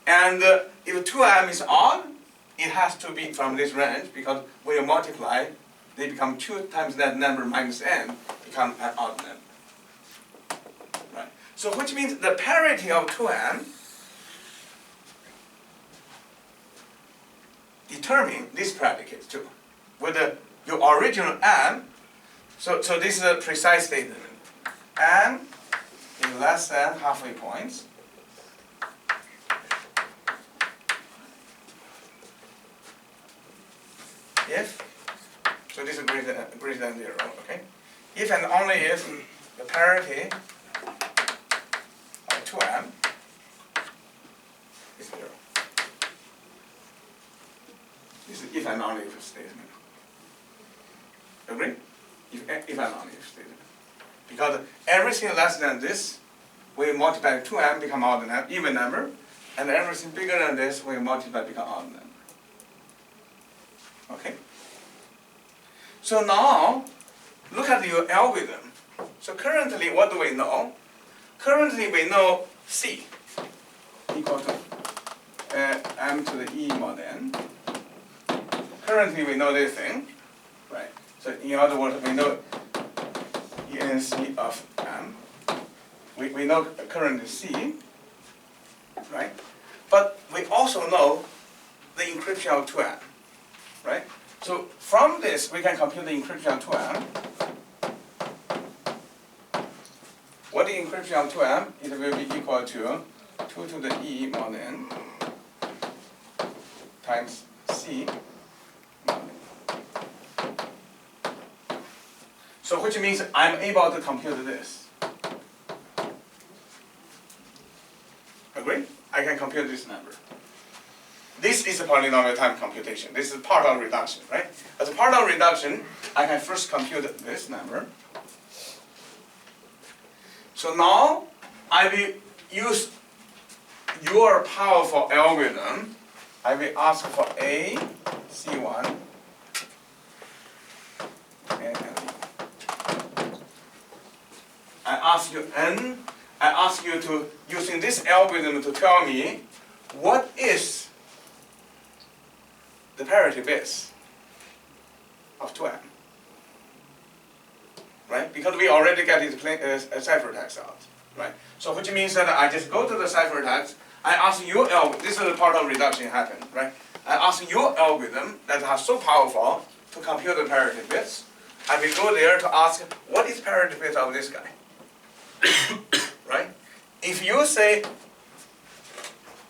And if 2m is odd, it has to be from this range, because when you multiply, they become 2 times that number minus n, become an odd number. Right? So which means the parity of 2m determine this predicate too. Whether your original m, so this is a precise statement. M is less than halfway points. If, so this is greater than 0, okay? If and only if the parity of 2m is 0. This is if and only if statement. Agree? If and only if statement. Because everything less than this, we multiply 2m become odd number, even number, and everything bigger than this, we multiply become odd number. Okay? So now, look at your algorithm. So currently, what do we know? Currently, we know C equal to m to the e mod n. Currently, we know this thing, right? So in other words, we know ENC of M. We know current C, right? But we also know the encryption of 2M, right? So from this, we can compute the encryption of 2M. What the encryption of 2M? It will be equal to 2 to the E mod N times C mod N. So which means I'm able to compute this. Agree? I can compute this number. This is a polynomial time computation. This is part of reduction, right? As a part of reduction, I can first compute this number. So now I will use your powerful algorithm. I will ask for A, C1, and I ask you N. I ask you to, using this algorithm, to tell me what is the parity bits of 2M. Right? Because we already get this ciphertext out. Right? So which means that I just go to the ciphertext, I ask your algorithm, this is the part of reduction happened, right? I ask your algorithm that is so powerful to compute the parity bits. I will go there to ask, what is parity bit of this guy? Right? If you say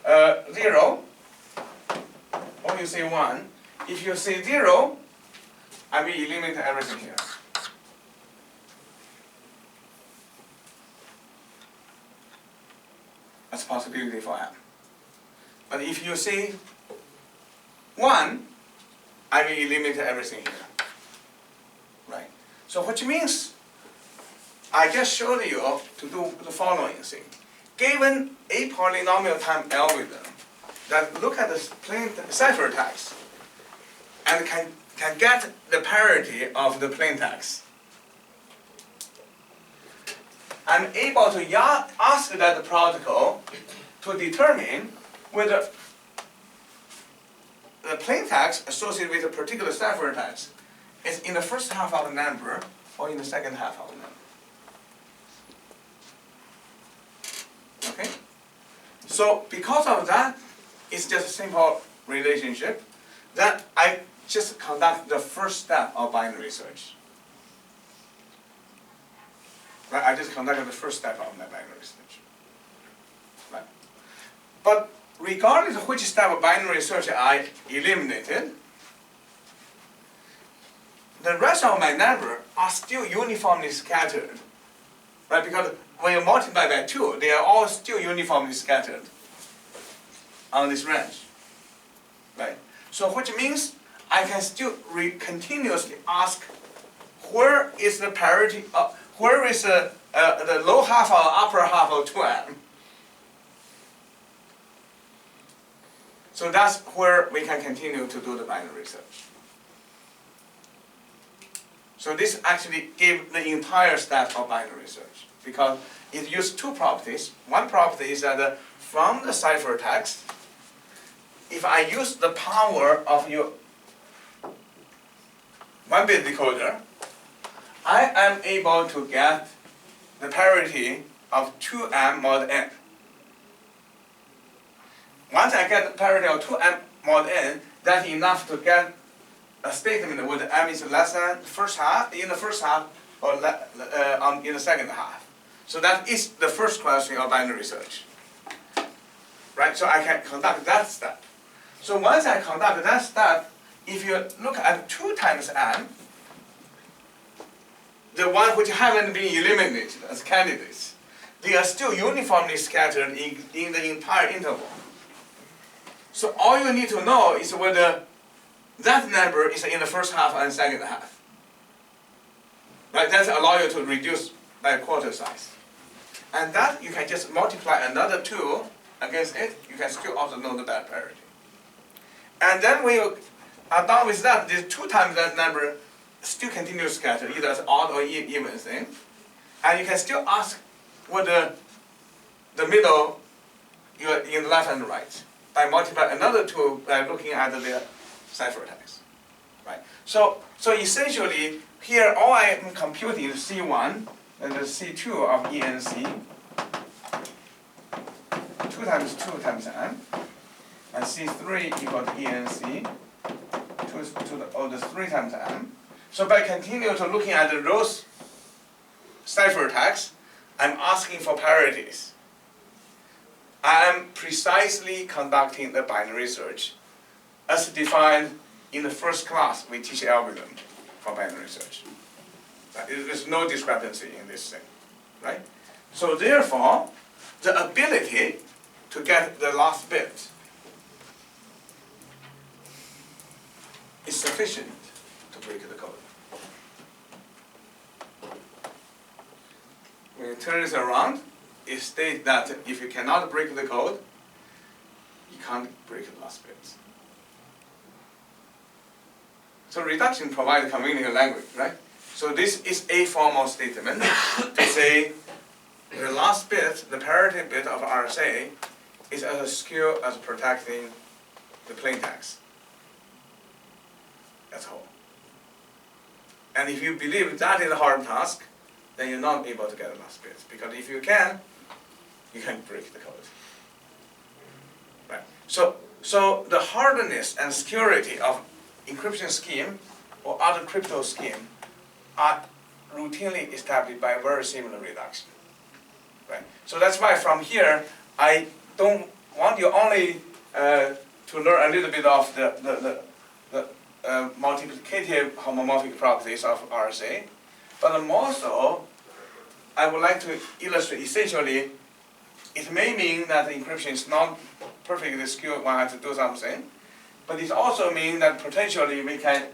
0, or you say 1, if you say 0, I will eliminate everything here. That's a possibility for M. But if you say 1, I will eliminate everything here. Right? So which means I just showed you to do the following thing. Given a polynomial time algorithm that look at the plain ciphertext and can get the parity of the plain text, I'm able to ask that protocol to determine whether the plain text associated with a particular ciphertext is in the first half of the number or in the second half of the number. Okay? So because of that, it's just a simple relationship that I just conduct the first step of binary search. Right? I just conducted the first step of my binary search. Right? But regardless of which step of binary search I eliminated, the rest of my number are still uniformly scattered. Right? Because when you multiply by 2, they are all still uniformly scattered on this range. Right? So which means I can still continuously ask where is the parity of, where is the low half or upper half of 2M? So that's where we can continue to do the binary search. So this actually gives the entire step of binary search because it uses two properties. One property is that from the ciphertext, if I use the power of your 1-bit decoder, I am able to get the parity of 2M mod N. Once I get the parity of 2M mod N, that's enough to get a statement whether M is less than first half, in the first half, or in the second half. So that is the first question of binary search. Right? So I can conduct that step. So once I conduct that step, if you look at 2 times M, the one which haven't been eliminated as candidates, they are still uniformly scattered in the entire interval. So all you need to know is whether that number is in the first half and second half. Right? That allows you to reduce by a quarter size. And that you can just multiply another 2 against it, you can still also know the bad parity. And then when you are done with that, this 2 times that number still continues scattered, either as odd or even thing. And you can still ask whether the middle, you're in the left and right, by multiplying another 2 by looking at the ciphertext. right? So essentially, here all I am computing is C1 and the C2 of ENC, 2 times 2 times n, and C3 equal to ENC, 2 to the order 3 times n. So by continuing to looking at those ciphertexts, I'm asking for parities. I am precisely conducting the binary search as defined in the first class we teach algorithm for binary search. There's no discrepancy in this thing, right? So therefore, the ability to get the last bit is sufficient to break the code. When you turn this around, it states that if you cannot break the code, you can't break the last bit. So reduction provides convenient language, right? So this is a formal statement to say the last bit, the parity bit of RSA, is as secure as protecting the plain text. That's all. And if you believe that is a hard task, then you're not able to get the last bit. Because if you can break the code. Right. So the hardness and security of encryption scheme or other crypto scheme are routinely established by a very similar reduction. Right. So that's why from here I don't want you only to learn a little bit of the multiplicative homomorphic properties of RSA, but more so, I would like to illustrate essentially, it may mean that the encryption is not perfectly secure, one has to do something, but it also means that potentially we can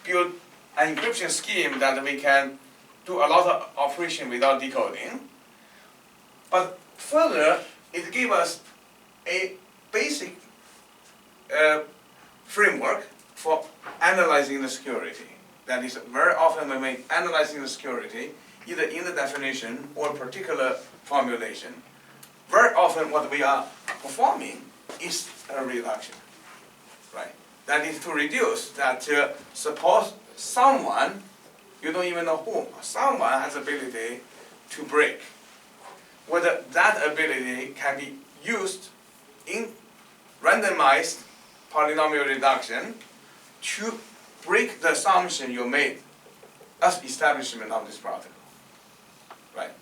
build an encryption scheme that we can do a lot of operation without decoding. But further, it gives us a basic framework for analyzing the security. That is, very often when we analyzing the security, either in the definition or particular formulation, very often what we are performing is a reduction, right? That is to reduce that suppose someone, you don't even know whom, someone has ability to break. Whether that ability can be used in randomized polynomial reduction to break the assumption you made as establishment of this protocol, right?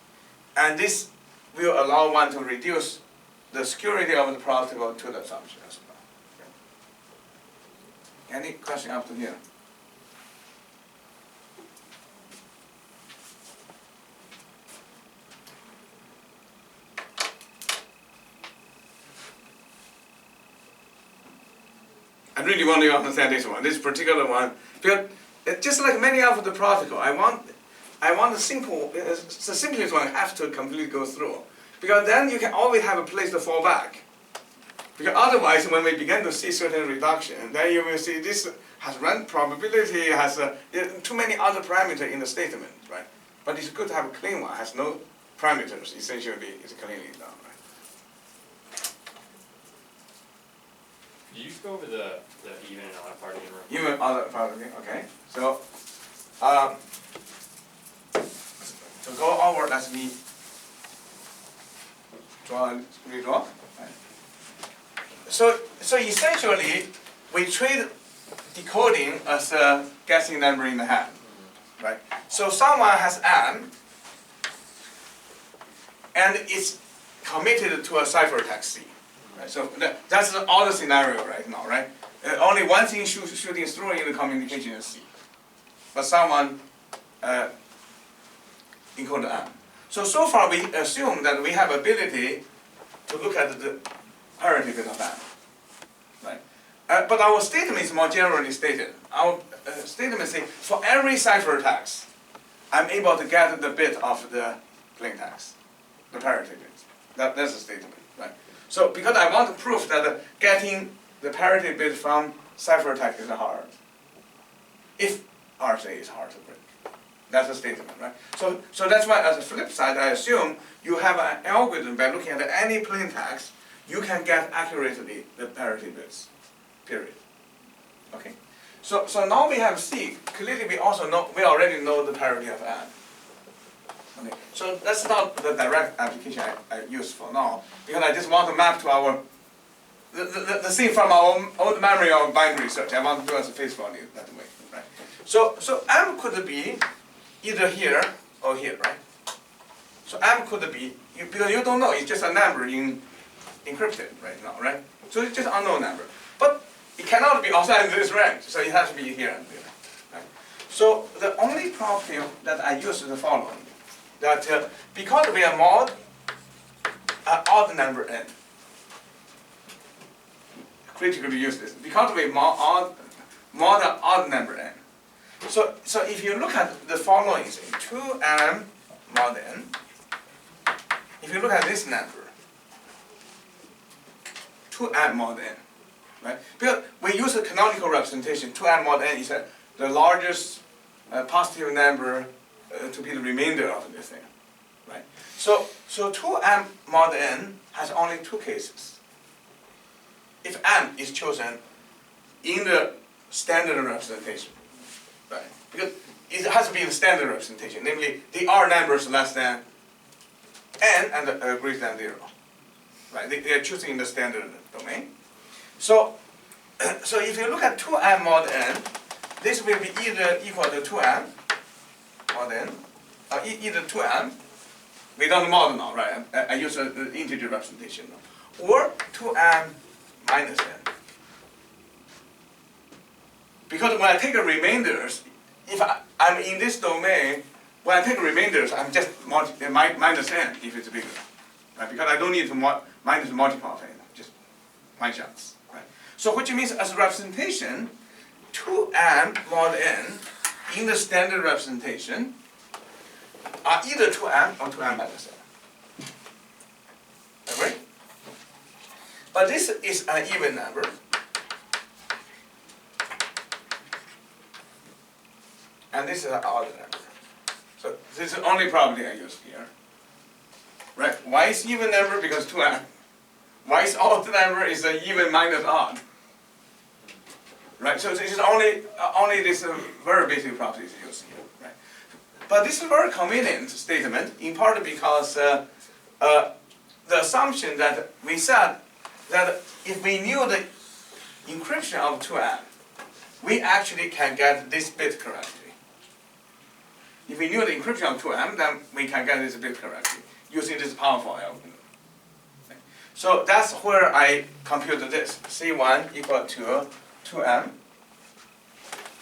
And this will allow one to reduce the security of the protocol to the assumption as well. Okay. Any question up to here? I really want you to understand this one, this particular one, because just like many of the protocol, I want the simple, the simplest one have to completely go through, because then you can always have a place to fall back. Because otherwise, when we begin to see certain reduction, then you will see this has random probability, has too many other parameters in the statement, right? But it's good to have a clean one, has no parameters. Essentially, it's cleanly done. Could you just go over the even and odd part again? Even odd part again, okay. So, to go over, let me redraw. Right. So essentially, we treat decoding as a guessing number in the hand, right? So someone has n, and it's committed to a ciphertext C. Right, so that's the other scenario right now, right? Only one thing shooting through in the communication is C. But someone encoded n. So far we assume that we have ability to look at the parity bit of n. Right? But our statement is more generally stated. Our statement says for every ciphertext, I'm able to get the bit of the plain text, the parity bit. That's the statement, right? So because I want to prove that getting the parity bit from ciphertext is hard, if RSA is hard to break. That's the statement, right? So that's why as a flip side, I assume you have an algorithm by looking at any plain text, you can get accurately the parity bits, period. Okay? So now we have C. Clearly, we already know the parity of M. Okay. So that's not the direct application I use for now, because I just want to map to our the thing from our old memory of binary search. I want to do as a face value that way, right? So M could be either here or here, right? So M could be, because you don't know, it's just a number encrypted right now, right? So it's just unknown number. But it cannot be outside this range, so it has to be here and there, right? So the only property that I use is the following, that because we are mod an odd number n, critically we use this, because we mod an odd number n. So if you look at the following thing, 2m mod n, if you look at this number, 2m mod n, right? Because we use a canonical representation, 2m mod n is the largest positive number to be the remainder of this thing, right? So 2m mod n has only two cases. If m is chosen in the standard representation, right? Because it has to be the standard representation, namely the R numbers less than n and greater than 0, right? They are choosing in the standard domain. So if you look at 2m mod n, this will be either equal to 2m mod n, or either 2m, we don't mod now, right? I use the integer representation now, or 2m minus n. Because when I take the remainders, if I'm in this domain, when I take remainders, I'm just minus n if it's bigger, right? Because I don't need to minus multiple n, just my chance, right? So which means as a representation, 2m mod n in the standard representation are either 2m or 2m minus n. Right? But this is an even number. And this is an odd number. So this is the only property I use here. Right? Why is even number? Because 2m. Why is odd number? Is an even minus odd. Right? So this is only this very basic property is used here. Right? But this is a very convenient statement, in part because the assumption that we said that if we knew the encryption of 2m, we actually can get this bit correctly. If we knew the encryption of 2m, then we can get this bit correctly using this powerful algorithm. Okay. So that's where I computed this. C1 equal to 2m.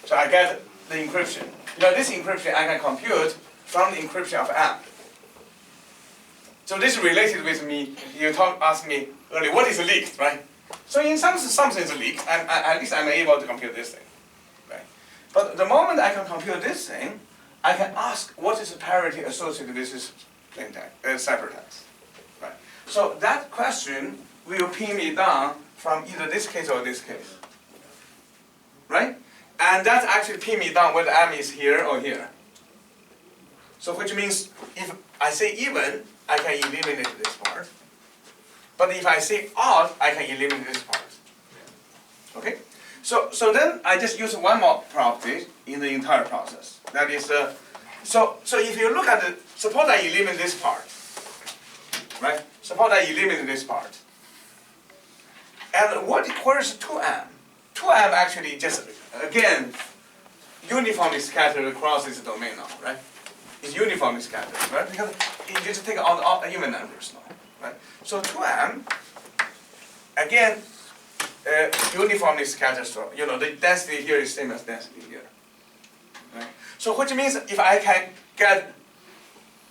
So I get the encryption. This encryption I can compute from the encryption of m. So this is related with me. You asked me earlier, what is leaked, right? So in some sense, something is leaked, and at least I'm able to compute this thing, right? But the moment I can compute this thing, I can ask what is the parity associated with this plain text, ciphertext, right? So that question will pin me down from either this case or this case, right? And that actually pin me down whether m is here or here. So which means if I say even, I can eliminate this part. But if I say odd, I can eliminate this part. Okay? So then I just use one more property in the entire process. That is, so if you look at the, suppose I eliminate this part, right? Suppose I eliminate this part. And where's 2m? 2m actually just, again, uniformly scattered across this domain now, right? It's uniformly scattered, right? Because you just take all the even numbers now, right? So 2m, again, uniformly scattered. So the density here is same as density here, right? So which means if I can get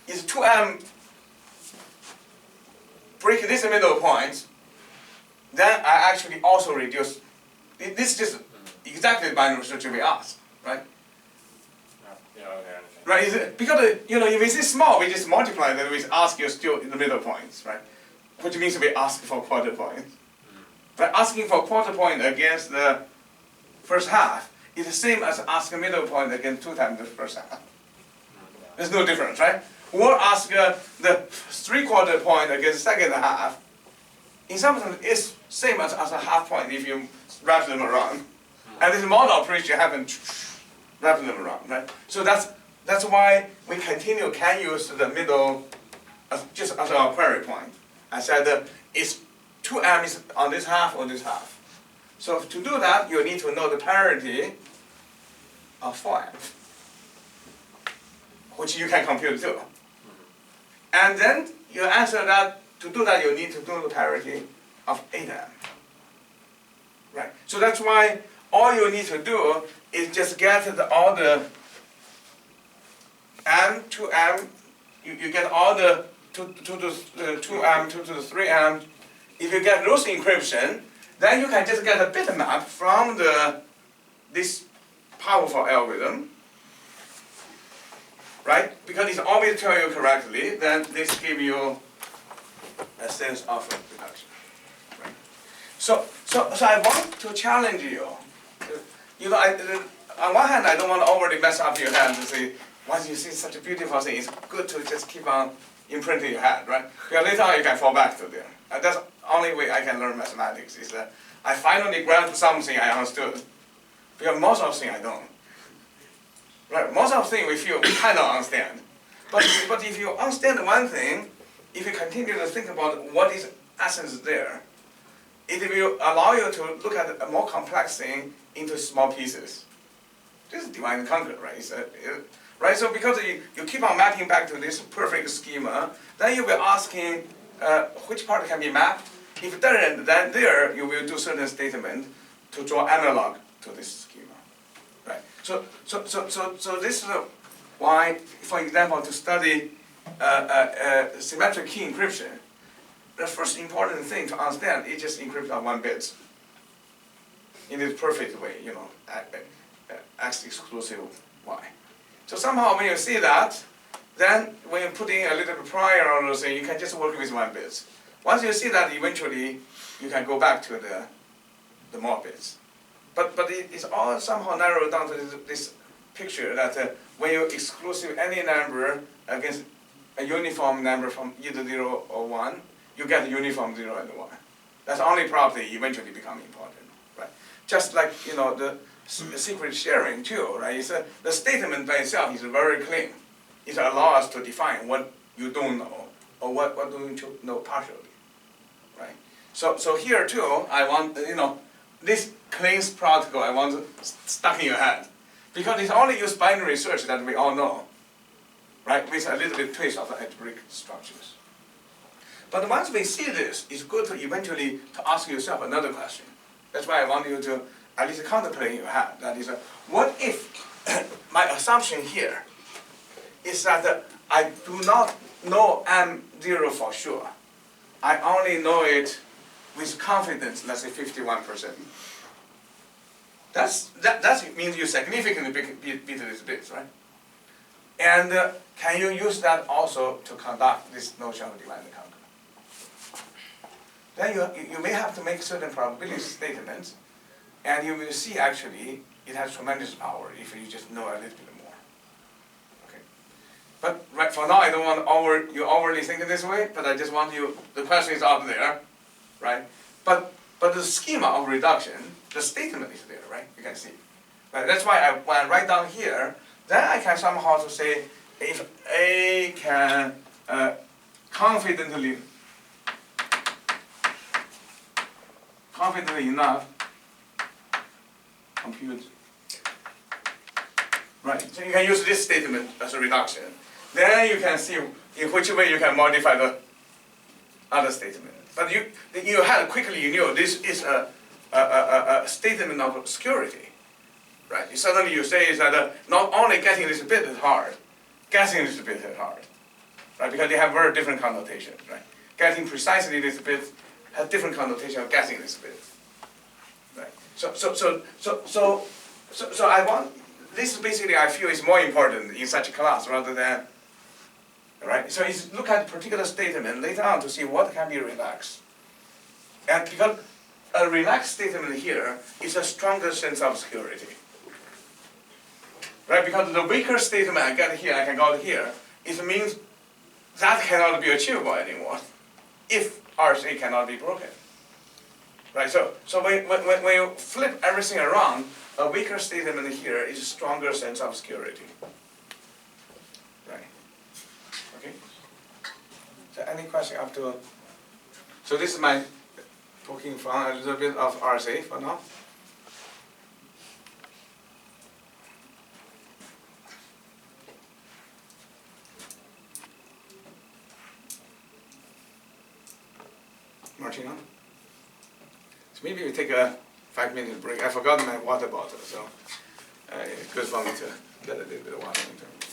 is 2m break this middle point, then I actually also reduce. This is just exactly the binary search we asked, right? Yeah, okay. Right, because if it's small, we just multiply that. We ask you still in the middle points, right? Which means we ask for quarter points. But asking for quarter point against the first half is the same as asking middle point against 2 times the first half. There's no difference, right? Or ask the 3/4 point against the second half. In some sense, it's same as a half point if you wrap them around. And this model operation happens wrapping them around, right? So that's why we can use the middle just as our query point. I said it's 2m is on this half or this half. So to do that, you need to know the parity of 4m, which you can compute too. And then you answer that, to do that, you need to do the parity of 8m. Right? So that's why all you need to do is just get all the m, 2m, you get all the 2 to the 2m, 2 to the 3m. If you get those encryption, then you can just get a bitmap from this powerful algorithm, right? Because it's always tell you correctly, then this give you a sense of reduction, right? So I want to challenge you. You know, on one hand, I don't want to overly mess up your head to say, once you see such a beautiful thing, it's good to just keep on imprinting your head, right? Because later on you can fall back to there. And that's the only way I can learn mathematics, is that I finally grasped something I understood. Because most of the things I don't. Right? Most of the things we feel we cannot understand. But if you understand one thing, if you continue to think about what is essence there, it will allow you to look at a more complex thing into small pieces. This is divide and conquer, right? Right? So because you keep on mapping back to this perfect schema, then you will asking which part can be mapped. If it doesn't, then there you will do certain statement to draw analog to this schema. Right? So this is why, for example, to study symmetric key encryption, the first important thing to understand is just encrypt on 1 bit in this perfect way, you know, X exclusive Y. So somehow when you see that, then when you put in a little bit prior or something, you can just work with 1 bit. Once you see that, eventually you can go back to the more bits. But it's all somehow narrowed down to this picture that when you exclusive any number against a uniform number from either 0 or 1, you get uniform 0 and 1. That's the only property eventually become important, right? Just like, you know, the secret sharing too, right? The statement by itself is very clean. It allows us to define what you don't know or what do you know partially, right? So here too, I want, you know, this claims protocol I want stuck in your head, because it's only use binary search that we all know, right? With a little bit twist of the algebraic structures. But once we see this, it's good to eventually to ask yourself another question. That's why I want you to at least contemplate in your head. That is, what if my assumption here is that I do not know M0 for sure. I only know it with confidence, let's say 51%. That means you significantly beat this bit, right? And can you use that also to conduct this notion of divide and conquer? Then you may have to make certain probability statements, and you will see actually it has tremendous power if you just know a little bit more. Okay. But right for now, I don't want you overly thinking this way, but I just want you, the question is out there, right? But the schema of reduction, the statement is there, right? You can see. Right? That's why when I write down here, then I can somehow to say if A can confidently enough compute. Right. So you can use this statement as a reduction. Then you can see in which way you can modify the other statement. But you had quickly you knew this is a statement of security. Right. Suddenly you say that not only getting this bit is hard, guessing this bit is hard. Right? Because they have very different connotations. Right. Getting precisely this bit has different connotation of guessing this bit. Right. So I want this basically I feel is more important in such a class rather than right. So it's look at particular statement later on to see what can be relaxed. And because a relaxed statement here is a stronger sense of security. Right? Because the weaker statement I get here, I can go here, it means that cannot be achievable anymore if RSA cannot be broken. Right? So when you flip everything around, a weaker statement here is a stronger sense of security. Right. Okay? So any question up to? So this is my talking from a little bit of RSA for now. Martina? So maybe we take a 5-minute break. I forgot my water bottle, so it's good for me to get a little bit of water into it.